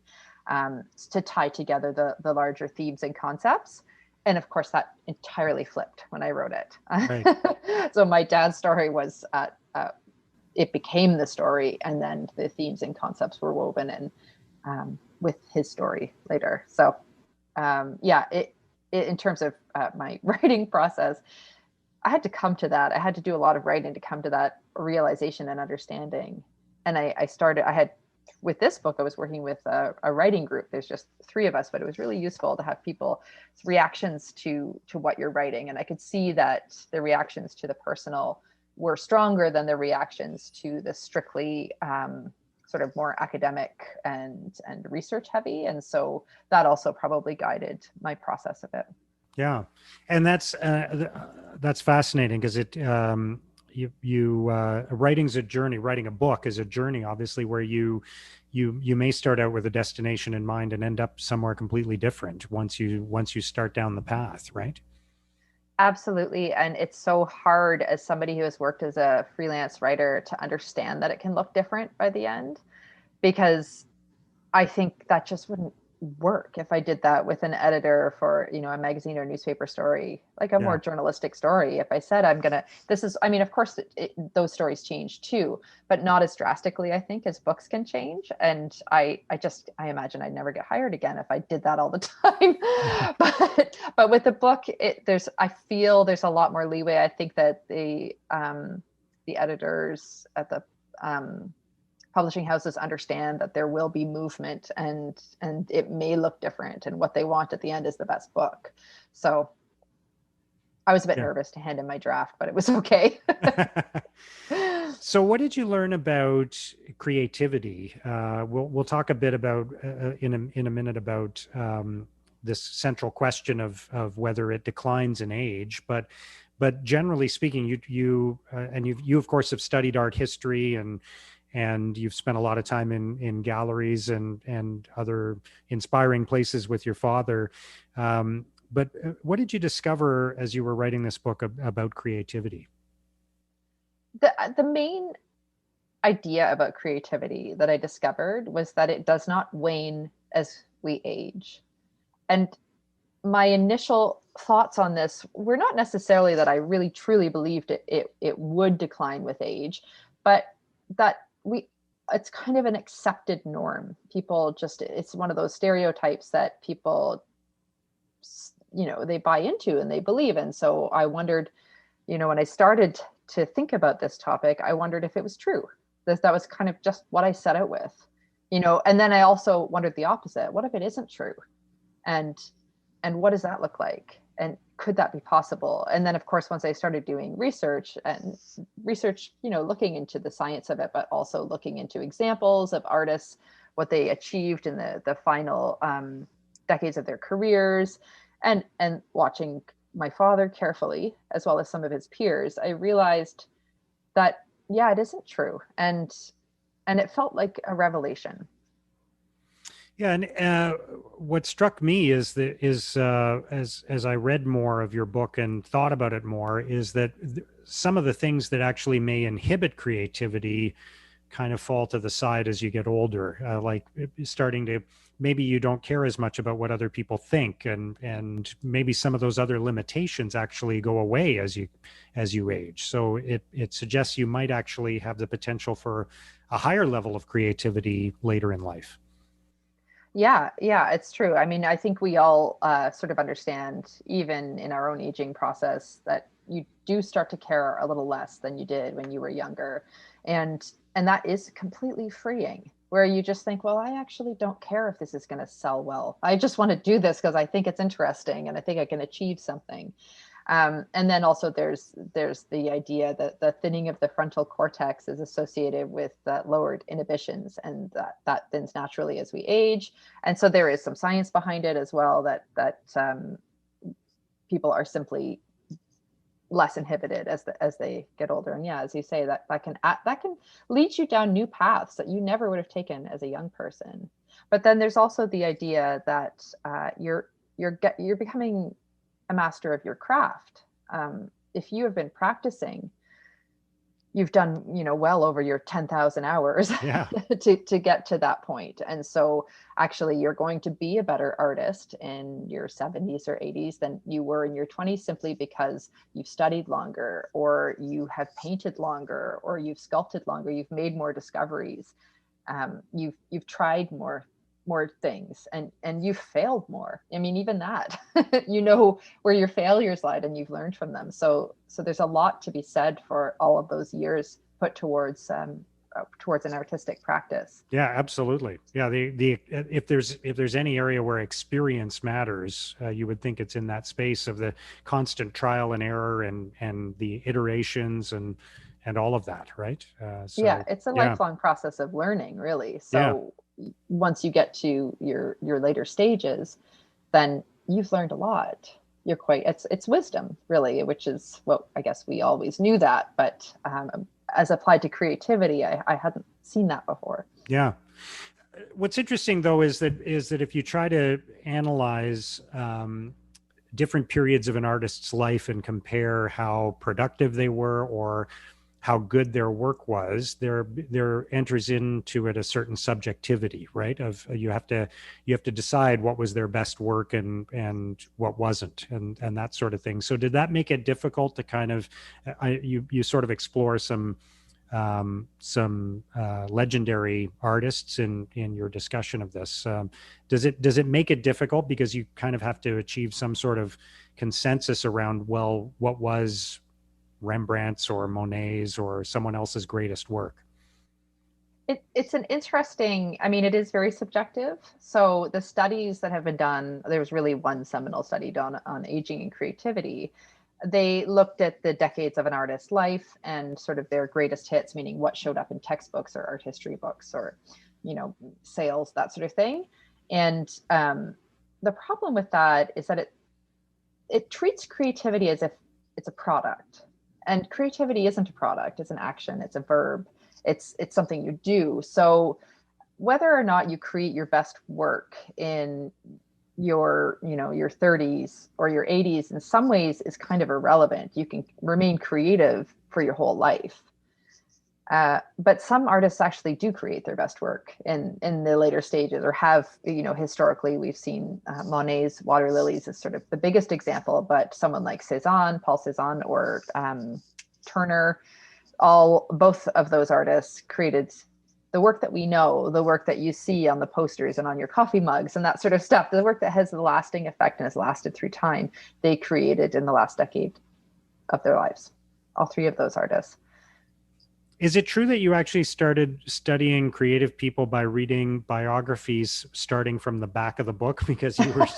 to tie together the larger themes and concepts. And of course, that entirely flipped when I wrote it. Right. So my dad's story was it became the story, and then the themes and concepts were woven in with his story later. So it in terms of my writing process, I had to come to that. I had to do a lot of writing to come to that realization and understanding. And I had, with this book, I was working with a writing group. There's just 3 of us, but it was really useful to have people's reactions to what you're writing. And I could see that the reactions to the personal were stronger than the reactions to the strictly sort of more academic and research heavy. And so that also probably guided my process of it. Yeah. And that's fascinating, because writing's a journey. Writing a book is a journey, obviously, where you may start out with a destination in mind and end up somewhere completely different once you start down the path, right? Absolutely. And it's so hard as somebody who has worked as a freelance writer to understand that it can look different by the end, because I think that just wouldn't work if I did that with an editor for, you know, a magazine or newspaper story, like a more Yeah. journalistic story. If I said I'm gonna, this is, I mean, of course, those stories change too, but not as drastically, I think, as books can change. And I imagine I'd never get hired again if I did that all the time. But with the book, I feel there's a lot more leeway. I think that the editors at the publishing houses understand that there will be movement, and it may look different, and what they want at the end is the best book. So I was a bit Yeah. nervous to hand in my draft, but it was okay. So, what did you learn about creativity? We'll talk a bit about in a minute about this central question of whether it declines in age, but generally speaking, you of course have studied art history, and you've spent a lot of time in galleries and other inspiring places with your father. But what did you discover as you were writing this book about creativity? The main idea about creativity that I discovered was that it does not wane as we age. And my initial thoughts on this were not necessarily that I really truly believed it would decline with age, but that it's kind of an accepted norm. People just, it's one of those stereotypes that people, you know, they buy into and they believe in. So I wondered, you know, when I started to think about this topic, I wondered if it was true. That was kind of just what I set out with, you know. And then I also wondered the opposite: what if it isn't true? And what does that look like? And could that be possible? And then, of course, once I started doing research, you know, looking into the science of it, but also looking into examples of artists, what they achieved in the final decades of their careers, and watching my father carefully, as well as some of his peers, I realized that, yeah, it isn't true. And it felt like a revelation. Yeah, and what struck me as I read more of your book and thought about it more is that some of the things that actually may inhibit creativity kind of fall to the side as you get older, like starting to, maybe you don't care as much about what other people think, and maybe some of those other limitations actually go away as you age. So it suggests you might actually have the potential for a higher level of creativity later in life. Yeah, it's true. I mean, I think we all sort of understand, even in our own aging process, that you do start to care a little less than you did when you were younger, and that is completely freeing. Where you just think, well, I actually don't care if this is going to sell well. I just want to do this because I think it's interesting and I think I can achieve something. And then also there's the idea that the thinning of the frontal cortex is associated with lowered inhibitions, and that thins naturally as we age. And so there is some science behind it as well, that people are simply less inhibited as they get older. And yeah, as you say, that can lead you down new paths that you never would have taken as a young person. But then there's also the idea that you're becoming a master of your craft. If you have been practicing, you've done, you know, well over your 10,000 hours Yeah. to get to that point. And so actually you're going to be a better artist in your 70s or 80s than you were in your 20s, simply because you've studied longer, or you have painted longer, or you've sculpted longer, you've made more discoveries. You've tried more things, and you've failed more. I mean, even that, you know where your failures lied and you've learned from them. So there's a lot to be said for all of those years put towards an artistic practice. Yeah, absolutely. Yeah, the if there's any area where experience matters, you would think it's in that space of the constant trial and error and the iterations and all of that, right? Yeah, So it's a yeah, lifelong process of learning, really. yeah, So once you get to your later stages, then you've learned a lot. It's wisdom, really, which is, well, I guess we always knew that, but as applied to creativity, I hadn't seen that before. yeah. What's interesting though is that if you try to analyze different periods of an artist's life and compare how productive they were, or how good their work was, there enters into it a certain subjectivity, right? Of you have to decide what was their best work and what wasn't, and that sort of thing. So did that make it difficult to kind of you sort of explore some legendary artists in your discussion of this? Does it make it difficult because you kind of have to achieve some sort of consensus around, well, what was Rembrandt's or Monet's or someone else's greatest work? It's an interesting, I mean, it is very subjective. So the studies that have been done, there was really one seminal study done on aging and creativity. They looked at the decades of an artist's life and sort of their greatest hits, meaning what showed up in textbooks or art history books or, sales, that sort of thing. And the problem with that is that it treats creativity as if it's a product. And creativity isn't a product, it's an action, it's a verb. It's something you do. So whether or not you create your best work in your 30s or your 80s in some ways is kind of irrelevant. You can remain creative for your whole life. But some artists actually do create their best work in the later stages, or have, historically we've seen Monet's Water Lilies is sort of the biggest example, but someone like Paul Cézanne, or Turner, both of those artists created the work that we know, the work that you see on the posters and on your coffee mugs and that sort of stuff, the work that has a lasting effect and has lasted through time, they created in the last decade of their lives. All three of those artists. Is it true that you actually started studying creative people by reading biographies starting from the back of the book because you were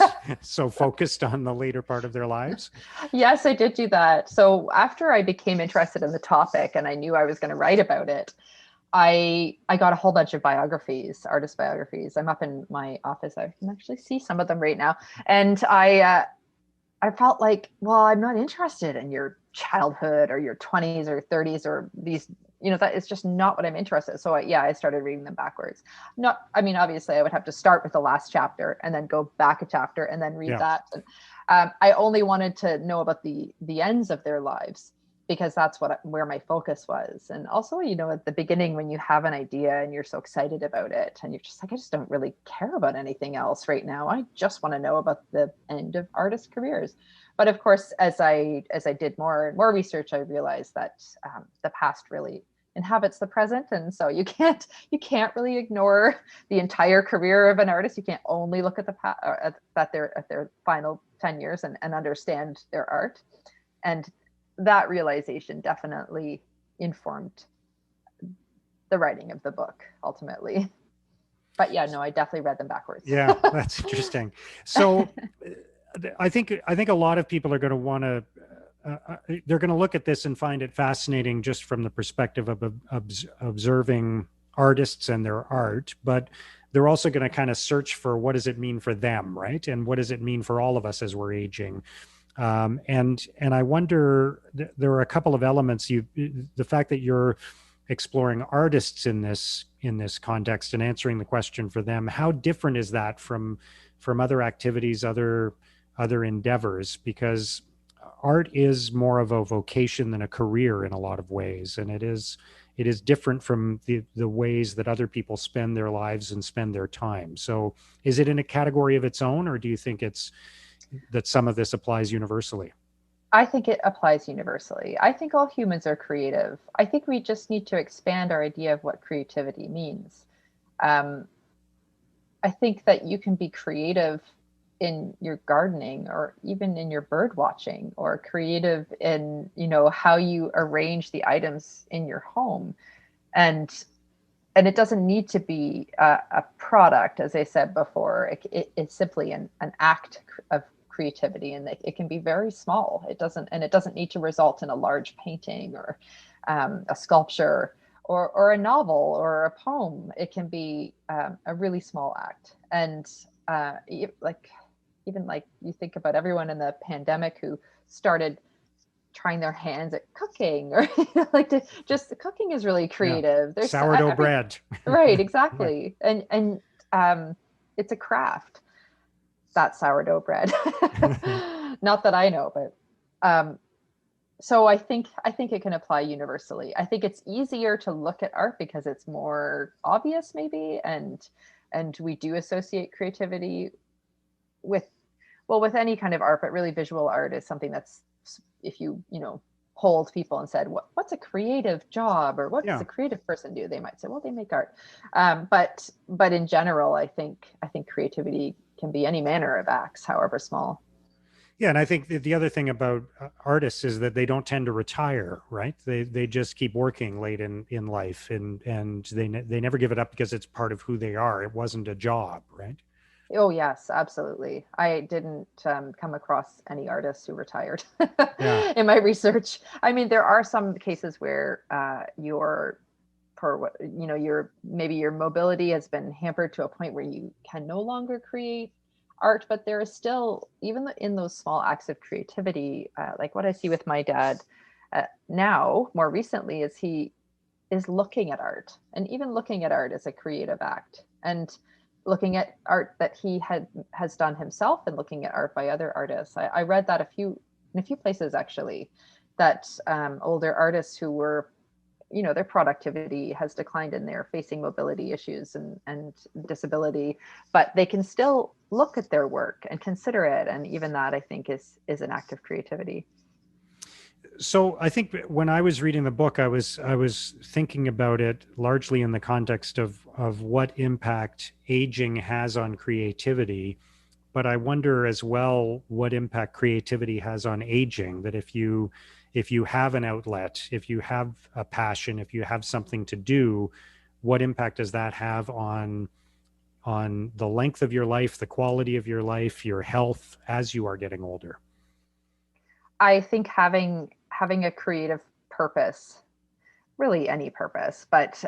so focused on the later part of their lives? Yes, I did do that. So after I became interested in the topic and I knew I was going to write about it, I got a whole bunch of biographies, artist biographies. I'm up in my office. I can actually see some of them right now. And I felt like, well, I'm not interested in your childhood or your 20s or 30s or these, that is just not what I'm interested in. So I started reading them backwards. I mean, obviously I would have to start with the last chapter and then go back a chapter and then read that. And I only wanted to know about the ends of their lives, because that's where my focus was. And also, at the beginning, when you have an idea and you're so excited about it and you're just like, I just don't really care about anything else right now. I just want to know about the end of artist careers. But of course, as I did more and more research, I realized that the past really inhabits the present. And so you can't really ignore the entire career of an artist. You can't only look at the past, at their final 10 years and understand their art. And that realization definitely informed the writing of the book ultimately. But yeah, no, I definitely read them backwards. Yeah, that's interesting. So I think a lot of people are going to want to they're going to look at this and find it fascinating just from the perspective of observing artists and their art, but they're also going to kind of search for, what does it mean for them, right? And what does it mean for all of us as we're aging? And I wonder, there are a couple of elements. The fact that you're exploring artists in this context and answering the question for them, how different is that from other activities, other endeavors? Because art is more of a vocation than a career in a lot of ways, and it is different from the ways that other people spend their lives and spend their time. So is it in a category of its own, or do you think that some of this applies universally? I think it applies universally. I think all humans are creative. I think we just need to expand our idea of what creativity means. Um, I think that you can be creative in your gardening or even in your bird watching, or creative in, how you arrange the items in your home. And it doesn't need to be a product, as I said before. It's simply an act of creativity, and it can be very small. It doesn't need to result in a large painting or a sculpture or a novel or a poem. It can be a really small act. And even like you think about everyone in the pandemic who started trying their hands at cooking, or just cooking is really creative. There's sourdough bread. Right, exactly. Right. And it's a craft, that sourdough bread. Not that I know, but So I think it can apply universally. I think it's easier to look at art because it's more obvious maybe, and we do associate creativity with, well, with any kind of art, but really visual art is something that's, if you polled people and said what's a creative job, or what does Yeah. a creative person do, they might say, well, they make art. But in general, I think creativity can be any manner of acts, however small. Yeah, and I think the other thing about artists is that they don't tend to retire, right? They just keep working late in life, and they never give it up because it's part of who they are. It wasn't a job, right? Oh yes, absolutely. I didn't come across any artists who retired Yeah. in my research. I mean, there are some cases where your for what your maybe your mobility has been hampered to a point where you can no longer create art, but there is still, even in those small acts of creativity, like what I see with my dad now more recently, is he is looking at art, and even looking at art is a creative act, and looking at art that has done himself, and looking at art by other artists. I read that in a few places actually, that older artists who were, their productivity has declined and they're facing mobility issues and disability, but they can still look at their work and consider it, and even that, I think, is an act of creativity. So I think when I was reading the book, I was thinking about it largely in the context of what impact aging has on creativity, but I wonder as well what impact creativity has on aging. That if you have an outlet, if you have a passion, if you have something to do, what impact does that have on the length of your life, the quality of your life, your health as you are getting older? I think having a creative purpose, really any purpose, but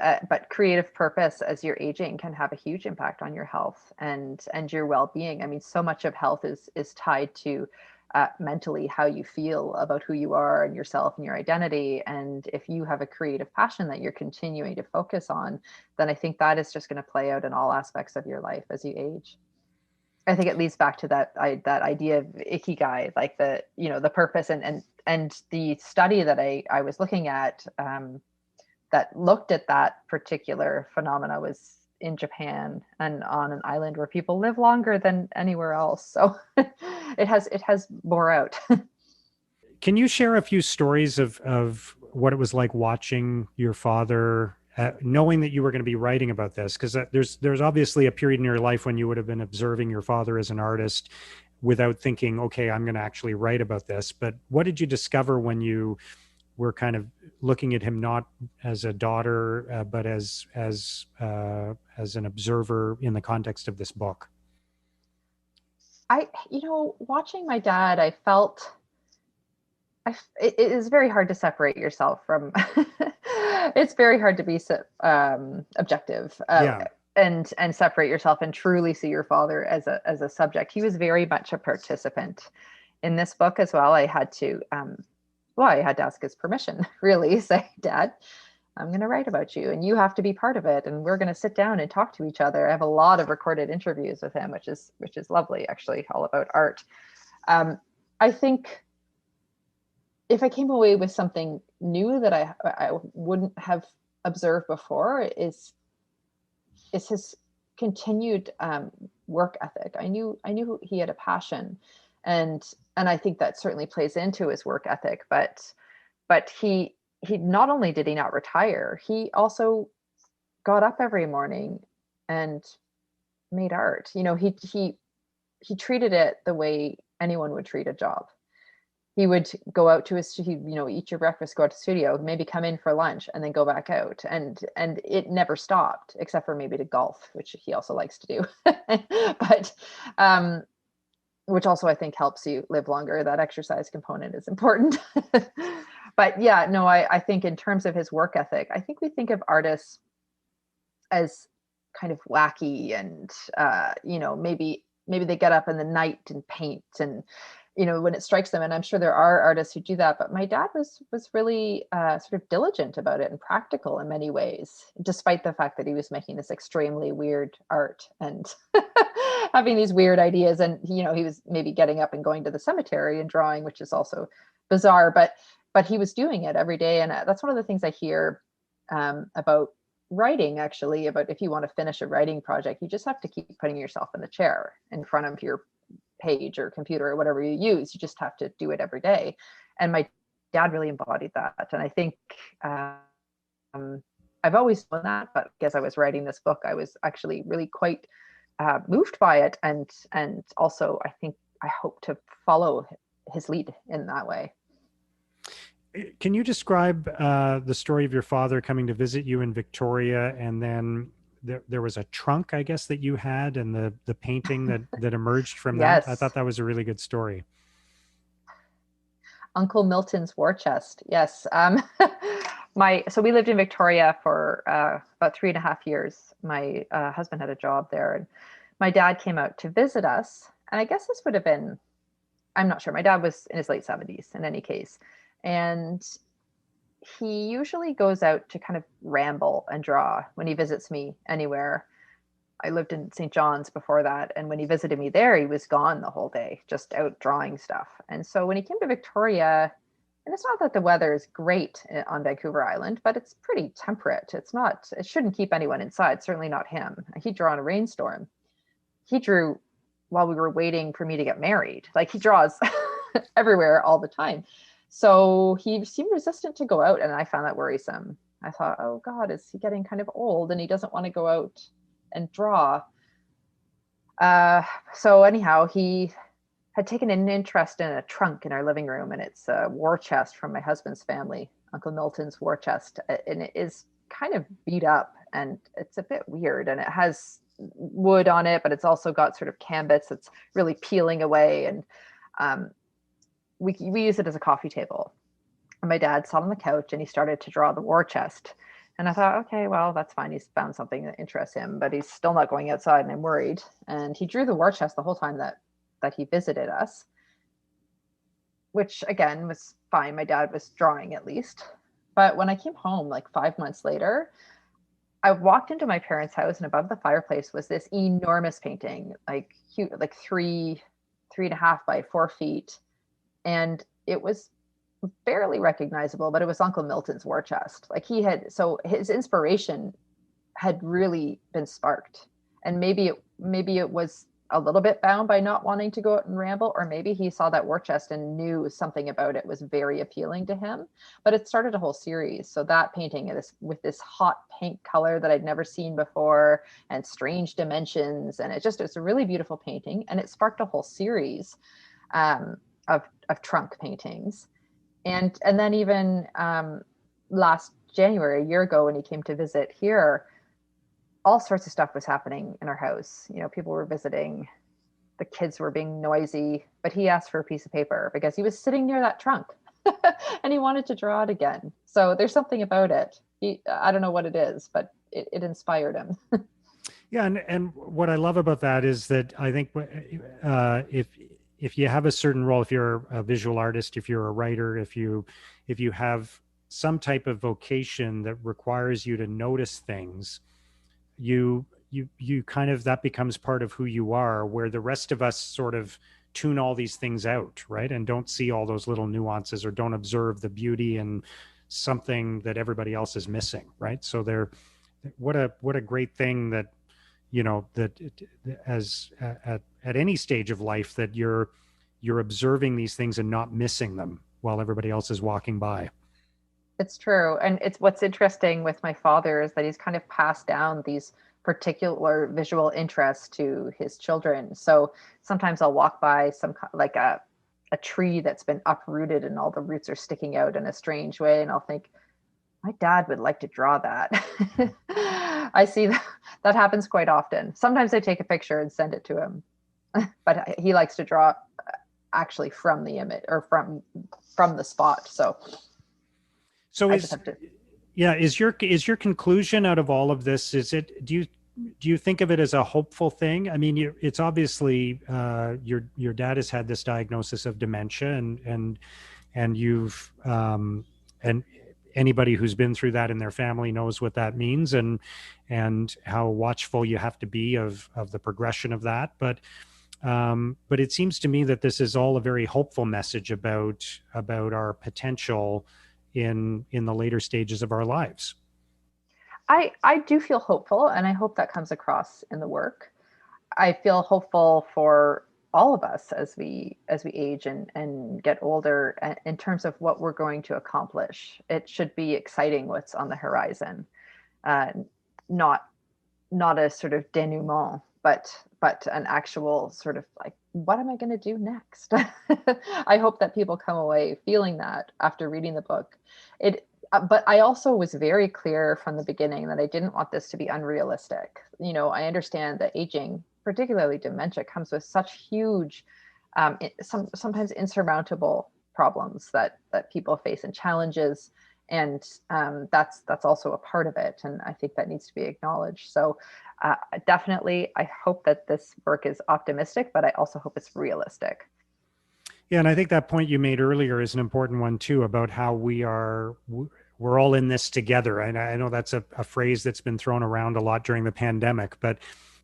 creative purpose as you're aging can have a huge impact on your health and your well-being. I mean, so much of health is tied to mentally how you feel about who you are and yourself and your identity. And if you have a creative passion that you're continuing to focus on, then I think that is just going to play out in all aspects of your life as you age. I think it leads back to that idea of ikigai, like the purpose, and the study that I was looking at, that looked at that particular phenomena, was in Japan and on an island where people live longer than anywhere else. So it has bore out. Can you share a few stories of what it was like watching your father, knowing that you were going to be writing about this? Because there's obviously a period in your life when you would have been observing your father as an artist without thinking, okay, I'm going to actually write about this. But what did you discover when you were kind of looking at him not as a daughter, but as an observer in the context of this book? Watching my dad, I felt it is very hard to separate yourself from. It's very hard to be objective, Yeah. and separate yourself and truly see your father as a subject. He was very much a participant in this book as well. I had to ask his permission, really, say, Dad, I'm going to write about you and you have to be part of it. And we're going to sit down and talk to each other. I have a lot of recorded interviews with him, which is lovely, actually, all about art. I think if I came away with something new that I wouldn't have observed before, is his continued work ethic. I knew he had a passion, and I think that certainly plays into his work ethic. But he not only did he not retire, he also got up every morning and made art. He treated it the way anyone would treat a job. He would go out to his, eat your breakfast, go out to the studio, maybe come in for lunch, and then go back out. And it never stopped, except for maybe to golf, which he also likes to do. But which also I think helps you live longer. That exercise component is important. But yeah, no, I think in terms of his work ethic, I think we think of artists as kind of wacky, and maybe they get up in the night and paint, and when it strikes them. And I'm sure there are artists who do that, but my dad was really sort of diligent about it and practical in many ways, despite the fact that he was making this extremely weird art and having these weird ideas. And he was maybe getting up and going to the cemetery and drawing, which is also bizarre. But but he was doing it every day. And that's one of the things I hear about writing, actually, about if you want to finish a writing project, you just have to keep putting yourself in the chair in front of your page or computer or whatever you use. You just have to do it every day. And my dad really embodied that. And I think I've always known that, but as I was writing this book, I was actually really quite moved by it, and also I think I hope to follow his lead in that way. Can you describe the story of your father coming to visit you in Victoria, and then there was a trunk, I guess, that you had, and the painting that emerged from that? I thought Yes, that was a really good story. Uncle Milton's war chest. Yes. So we lived in Victoria for about 3.5 years. My husband had a job there, and my dad came out to visit us. And I guess this would have been, I'm not sure. My dad was in his late 70s in any case. And he usually goes out to kind of ramble and draw when he visits me anywhere. I lived in St. John's before that. And when he visited me there, he was gone the whole day, just out drawing stuff. And so when he came to Victoria, and it's not that the weather is great on Vancouver Island, but it's pretty temperate. It's not, it shouldn't keep anyone inside, certainly not him. He drew on a rainstorm. He drew while we were waiting for me to get married. Like he draws everywhere all the time. So he seemed resistant to go out, and I found that worrisome. I thought, oh God, is he getting kind of old and he doesn't want to go out and draw? So anyhow, he had taken an interest in a trunk in our living room, and it's a war chest from my husband's family, Uncle Milton's war chest, and it is kind of beat up and it's a bit weird, and it has wood on it, but it's also got sort of canvas that's really peeling away, and um, we use it as a coffee table. And my dad sat on the couch and he started to draw the war chest. And I thought, okay, well, that's fine. He's found something that interests him, but he's still not going outside, and I'm worried. And he drew the war chest the whole time that he visited us, which again was fine. My dad was drawing at least. But when I came home like 5 months later, I walked into my parents' house, and above the fireplace was this enormous painting, like huge, like 3.5 by 4 feet. And it was barely recognizable, but it was Uncle Milton's war chest. Like so his inspiration had really been sparked. And maybe it was a little bit bound by not wanting to go out and ramble, or maybe he saw that war chest and knew something about it was very appealing to him. But it started a whole series. So that painting is with this hot pink color that I'd never seen before, and strange dimensions, and it's a really beautiful painting, and it sparked a whole series of trunk paintings. And then even last January, a year ago, when he came to visit here, all sorts of stuff was happening in our house. People were visiting, the kids were being noisy, but he asked for a piece of paper because he was sitting near that trunk and he wanted to draw it again. So there's something about it. I don't know what it is, but it inspired him. Yeah, and what I love about that is that I think if you have a certain role, if you're a visual artist, if you're a writer, if you have some type of vocation that requires you to notice things, you kind of, that becomes part of who you are, where the rest of us sort of tune all these things out, right? And don't see all those little nuances, or don't observe the beauty in something that everybody else is missing, right? So what a great thing that, that as at any stage of life, that you're observing these things and not missing them while everybody else is walking by. It's true. And it's what's interesting with my father is that he's kind of passed down these particular visual interests to his children. So sometimes I'll walk by like a tree that's been uprooted and all the roots are sticking out in a strange way, and I'll think, my dad would like to draw that. I see that happens quite often. Sometimes I take a picture and send it to him, but he likes to draw actually from the image, or from the spot. So I just have to. Yeah, is your conclusion out of all of this, do you think of it as a hopeful thing? I mean, it's obviously your dad has had this diagnosis of dementia, and you've and anybody who's been through that in their family knows what that means, and how watchful you have to be of the progression of that. But But it seems to me that this is all a very hopeful message about our potential in the later stages of our lives. I do feel hopeful, and I hope that comes across in the work. I feel hopeful for all of us as we age and get older in terms of what we're going to accomplish. It should be exciting what's on the horizon, uh, not not a sort of denouement, but an actual sort of like, what am I going to do next? I hope that people come away feeling that after reading the book. But I also was very clear from the beginning that I didn't want this to be unrealistic. I understand that aging, particularly dementia, comes with such huge, sometimes insurmountable problems that people face and challenges, and that's also a part of it. And I think that needs to be acknowledged. So definitely, I hope that this work is optimistic, but I also hope it's realistic. Yeah, and I think that point you made earlier is an important one too, about how we're all in this together. And I know that's a phrase that's been thrown around a lot during the pandemic, but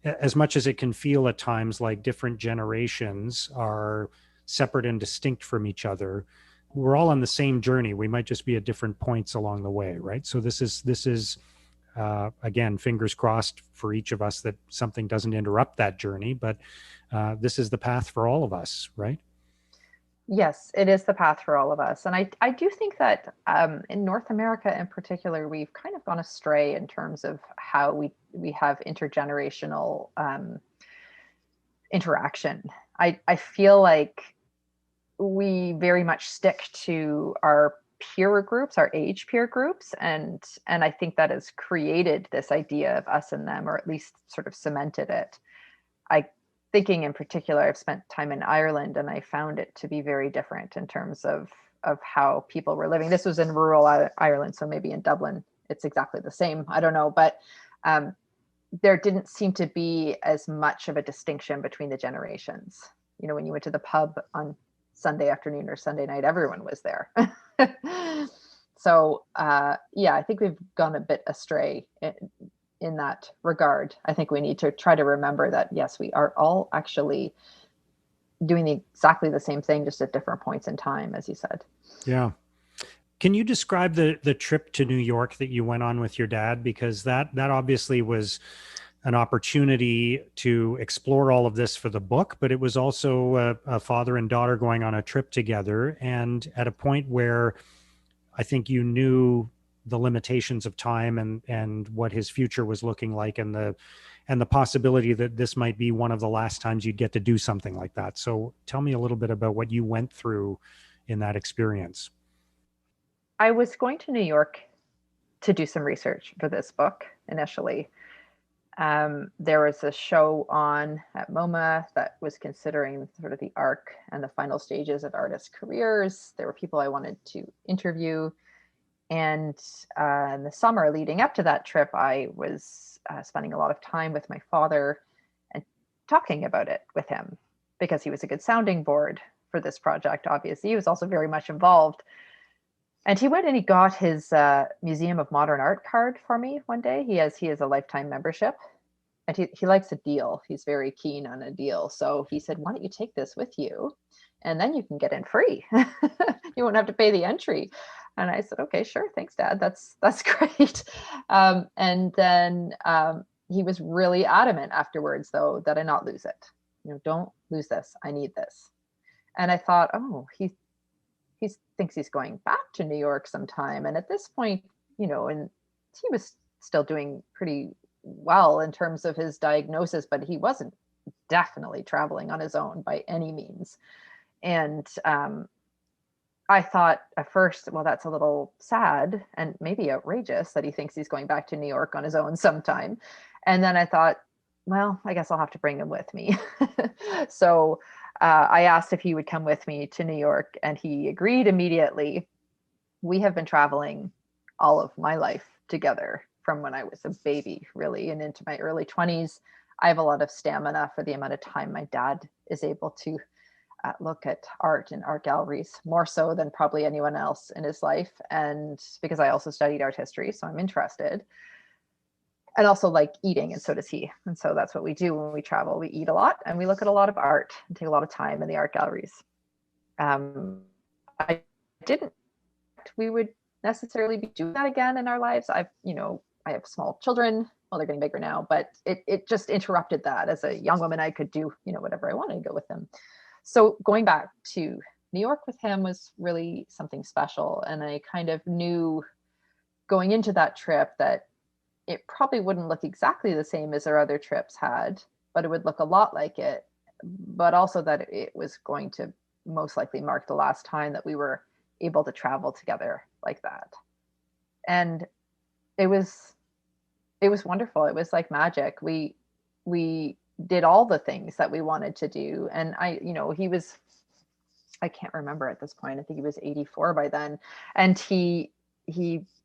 as much as it can feel at times like different generations are separate and distinct from each other, we're all on the same journey. We might just be at different points along the way, right? So this is again, fingers crossed for each of us that something doesn't interrupt that journey, but this is the path for all of us, right? Yes, it is the path for all of us. And I do think that in North America in particular, we've kind of gone astray in terms of how we have intergenerational interaction. I feel like we very much stick to our peer groups, our age peer groups, and I think that has created this idea of us and them, or at least sort of cemented it. I Thinking in particular, I've spent time in Ireland, and I found it to be very different in terms of how people were living. This was in rural Ireland, so maybe in Dublin it's exactly the same. I don't know, but um, there didn't seem to be as much of a distinction between the generations. When you went to the pub on Sunday afternoon or Sunday night, everyone was there. So yeah, I think we've gone a bit astray in that regard. I think we need to try to remember that, yes, we are all actually doing exactly the same thing, just at different points in time, as you said. Yeah. Can you describe the trip to New York that you went on with your dad? Because that obviously was an opportunity to explore all of this for the book, but it was also a father and daughter going on a trip together, and at a point where I think you knew the limitations of time and what his future was looking like, and the possibility that this might be one of the last times you'd get to do something like that. So tell me a little bit about what you went through in that experience. I was going to New York to do some research for this book initially. There was a show on at MoMA that was considering sort of the arc and the final stages of artists' careers. There were people I wanted to interview. And in the summer leading up to that trip, I was spending a lot of time with my father and talking about it with him, because he was a good sounding board for this project. Obviously, he was also very much involved. And he went and he got his Museum of Modern Art card for me one day. He has a lifetime membership, and he likes a deal. He's very keen on a deal. So he said, "Why don't you take this with you, and then you can get in free. You won't have to pay the entry." And I said, "Okay, sure, thanks, Dad. That's great." And then he was really adamant afterwards, though, that I not lose it. Don't lose this. I need this. And I thought, oh, he thinks he's going back to New York sometime. And at this point, and he was still doing pretty well in terms of his diagnosis, but he wasn't definitely traveling on his own by any means. And I thought at first, well, that's a little sad and maybe outrageous that he thinks he's going back to New York on his own sometime. And then I thought, well, I guess I'll have to bring him with me. So I asked if he would come with me to New York, and he agreed immediately. We have been traveling all of my life together from when I was a baby, really, and into my early 20s. I have a lot of stamina for the amount of time my dad is able to look at art in art galleries, more so than probably anyone else in his life. And because I also studied art history, so I'm interested. and also like eating, and so does he. And so that's what we do when we travel. We eat a lot and we look at a lot of art and take a lot of time in the art galleries. I didn't we would necessarily be doing that again in our lives. I have small children. Well, they're getting bigger now, but it just interrupted that. As a young woman, I could do, whatever I wanted to go with them. So going back to New York with him was really something special. And I kind of knew going into that trip that it probably wouldn't look exactly the same as our other trips had, but it would look a lot like it. But also that it was going to most likely mark the last time that we were able to travel together like that. And it was wonderful. It was like magic. We did all the things that we wanted to do. And I can't remember at this point. I think he was 84 by then. And he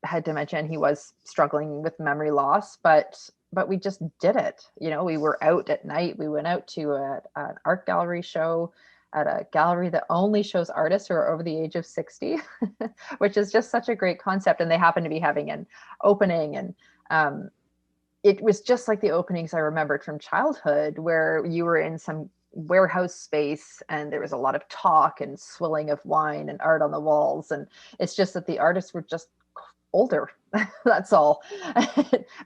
had dementia and he was struggling with memory loss, but we just did it. We were out at night. We went out to an art gallery show at a gallery that only shows artists who are over the age of 60, which is just such a great concept. And they happened to be having an opening, and it was just like the openings I remembered from childhood, where you were in some warehouse space and there was a lot of talk and swilling of wine and art on the walls. And it's just that the artists were just older. That's all.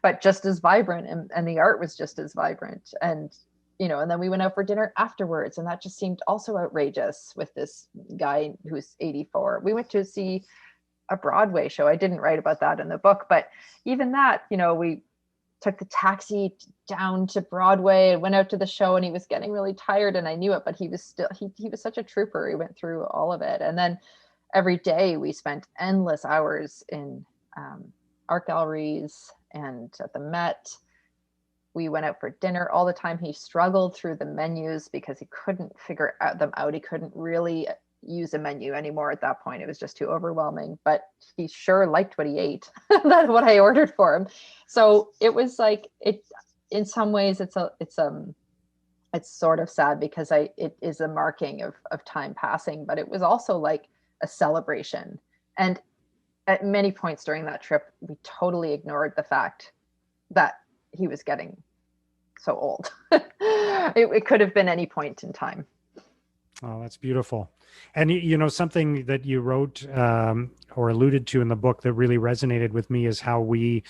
But just as vibrant, and the art was just as vibrant. And and then we went out for dinner afterwards, and that just seemed also outrageous with this guy who's 84. We went to see a Broadway show. I didn't write about that in the book, but even that, we took the taxi down to Broadway and went out to the show, and he was getting really tired, and I knew it, but he was still, he was such a trooper. He went through all of it. And then every day we spent endless hours in art galleries and at the Met. We went out for dinner all the time. He struggled through the menus because he couldn't figure them out. He couldn't really use a menu anymore at that point. It was just too overwhelming, but he sure liked what he ate. That's what I ordered for him. So it was like, it, in some ways it's sort of sad because it is a marking of time passing, but it was also like a celebration. And at many points during that trip, we totally ignored the fact that he was getting so old. It could have been any point in time. Oh, that's beautiful. And something that you wrote or alluded to in the book that really resonated with me is how we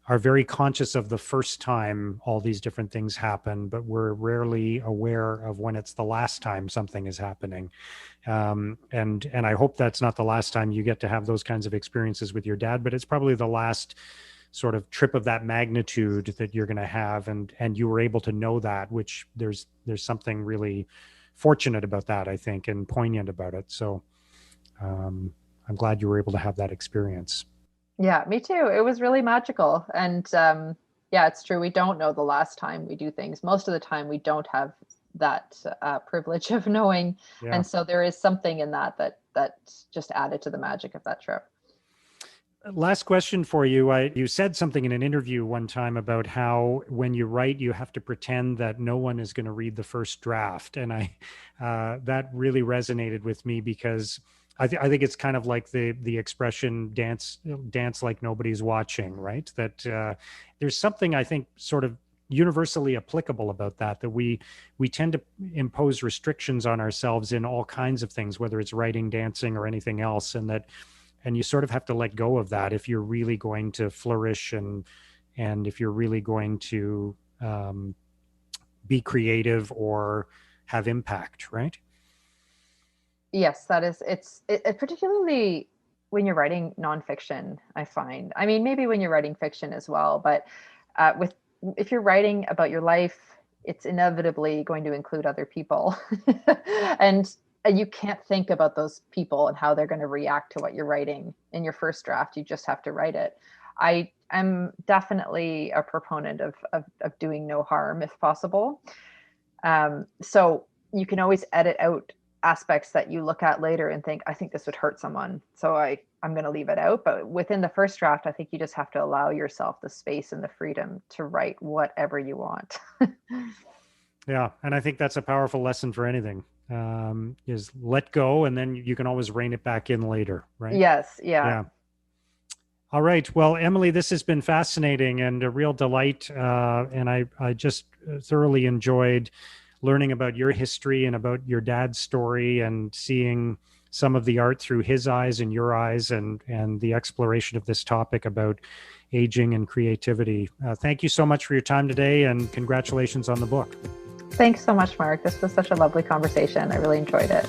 are very conscious of the first time all these different things happen, but we're rarely aware of when it's the last time something is happening. And I hope that's not the last time you get to have those kinds of experiences with your dad, but it's probably the last sort of trip of that magnitude that you're going to have. And you were able to know that, which there's something really fortunate about that, I think, and poignant about it. So I'm glad you were able to have that experience. Yeah, me too. It was really magical. And yeah, it's true. We don't know the last time we do things. Most of the time, we don't have that privilege of knowing. Yeah. And so there is something in that just added to the magic of that trip. Last question for you. You said something in an interview one time about how when you write, you have to pretend that no one is going to read the first draft. And that really resonated with me because I think it's kind of like the expression dance like nobody's watching, right? That there's something I think sort of universally applicable about that we tend to impose restrictions on ourselves in all kinds of things, whether it's writing, dancing, or anything else, and you sort of have to let go of that if you're really going to flourish and if you're really going to be creative or have impact, right? Yes, that is. It particularly when you're writing nonfiction, I find. I mean, maybe when you're writing fiction as well, but if you're writing about your life, it's inevitably going to include other people, and you can't think about those people and how they're going to react to what you're writing in your first draft. You just have to write it. I am definitely a proponent of doing no harm if possible. So you can always edit out aspects that you look at later and think, I think this would hurt someone, so I'm going to leave it out. But within the first draft, I think you just have to allow yourself the space and the freedom to write whatever you want. Yeah. And I think that's a powerful lesson for anything, is let go, and then you can always rein it back in later, right? Yes. Yeah. Yeah. All right. Well, Emily, this has been fascinating and a real delight. And I just thoroughly enjoyed learning about your history and about your dad's story and seeing some of the art through his eyes and your eyes and the exploration of this topic about aging and creativity. Thank you so much for your time today and congratulations on the book. Thanks so much, Mark. This was such a lovely conversation. I really enjoyed it.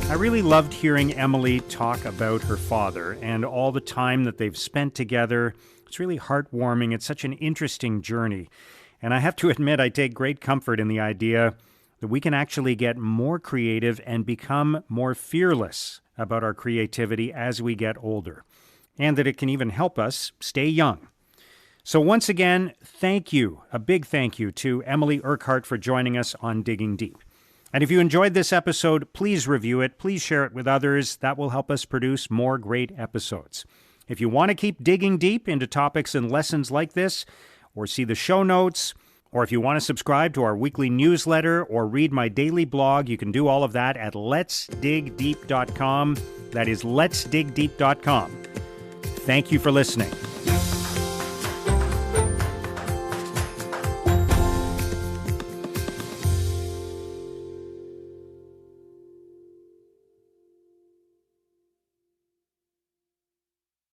I really loved hearing Emily talk about her father and all the time that they've spent together. It's really heartwarming. It's such an interesting journey. And I have to admit, I take great comfort in the idea that we can actually get more creative and become more fearless about our creativity as we get older, and that it can even help us stay young. So once again, thank you, a big thank you to Emily Urquhart for joining us on Digging Deep. And if you enjoyed this episode, please review it. Please share it with others. That will help us produce more great episodes. If you want to keep digging deep into topics and lessons like this, or see the show notes, or if you want to subscribe to our weekly newsletter or read my daily blog, you can do all of that at letsdigdeep.com. That is letsdigdeep.com. Thank you for listening.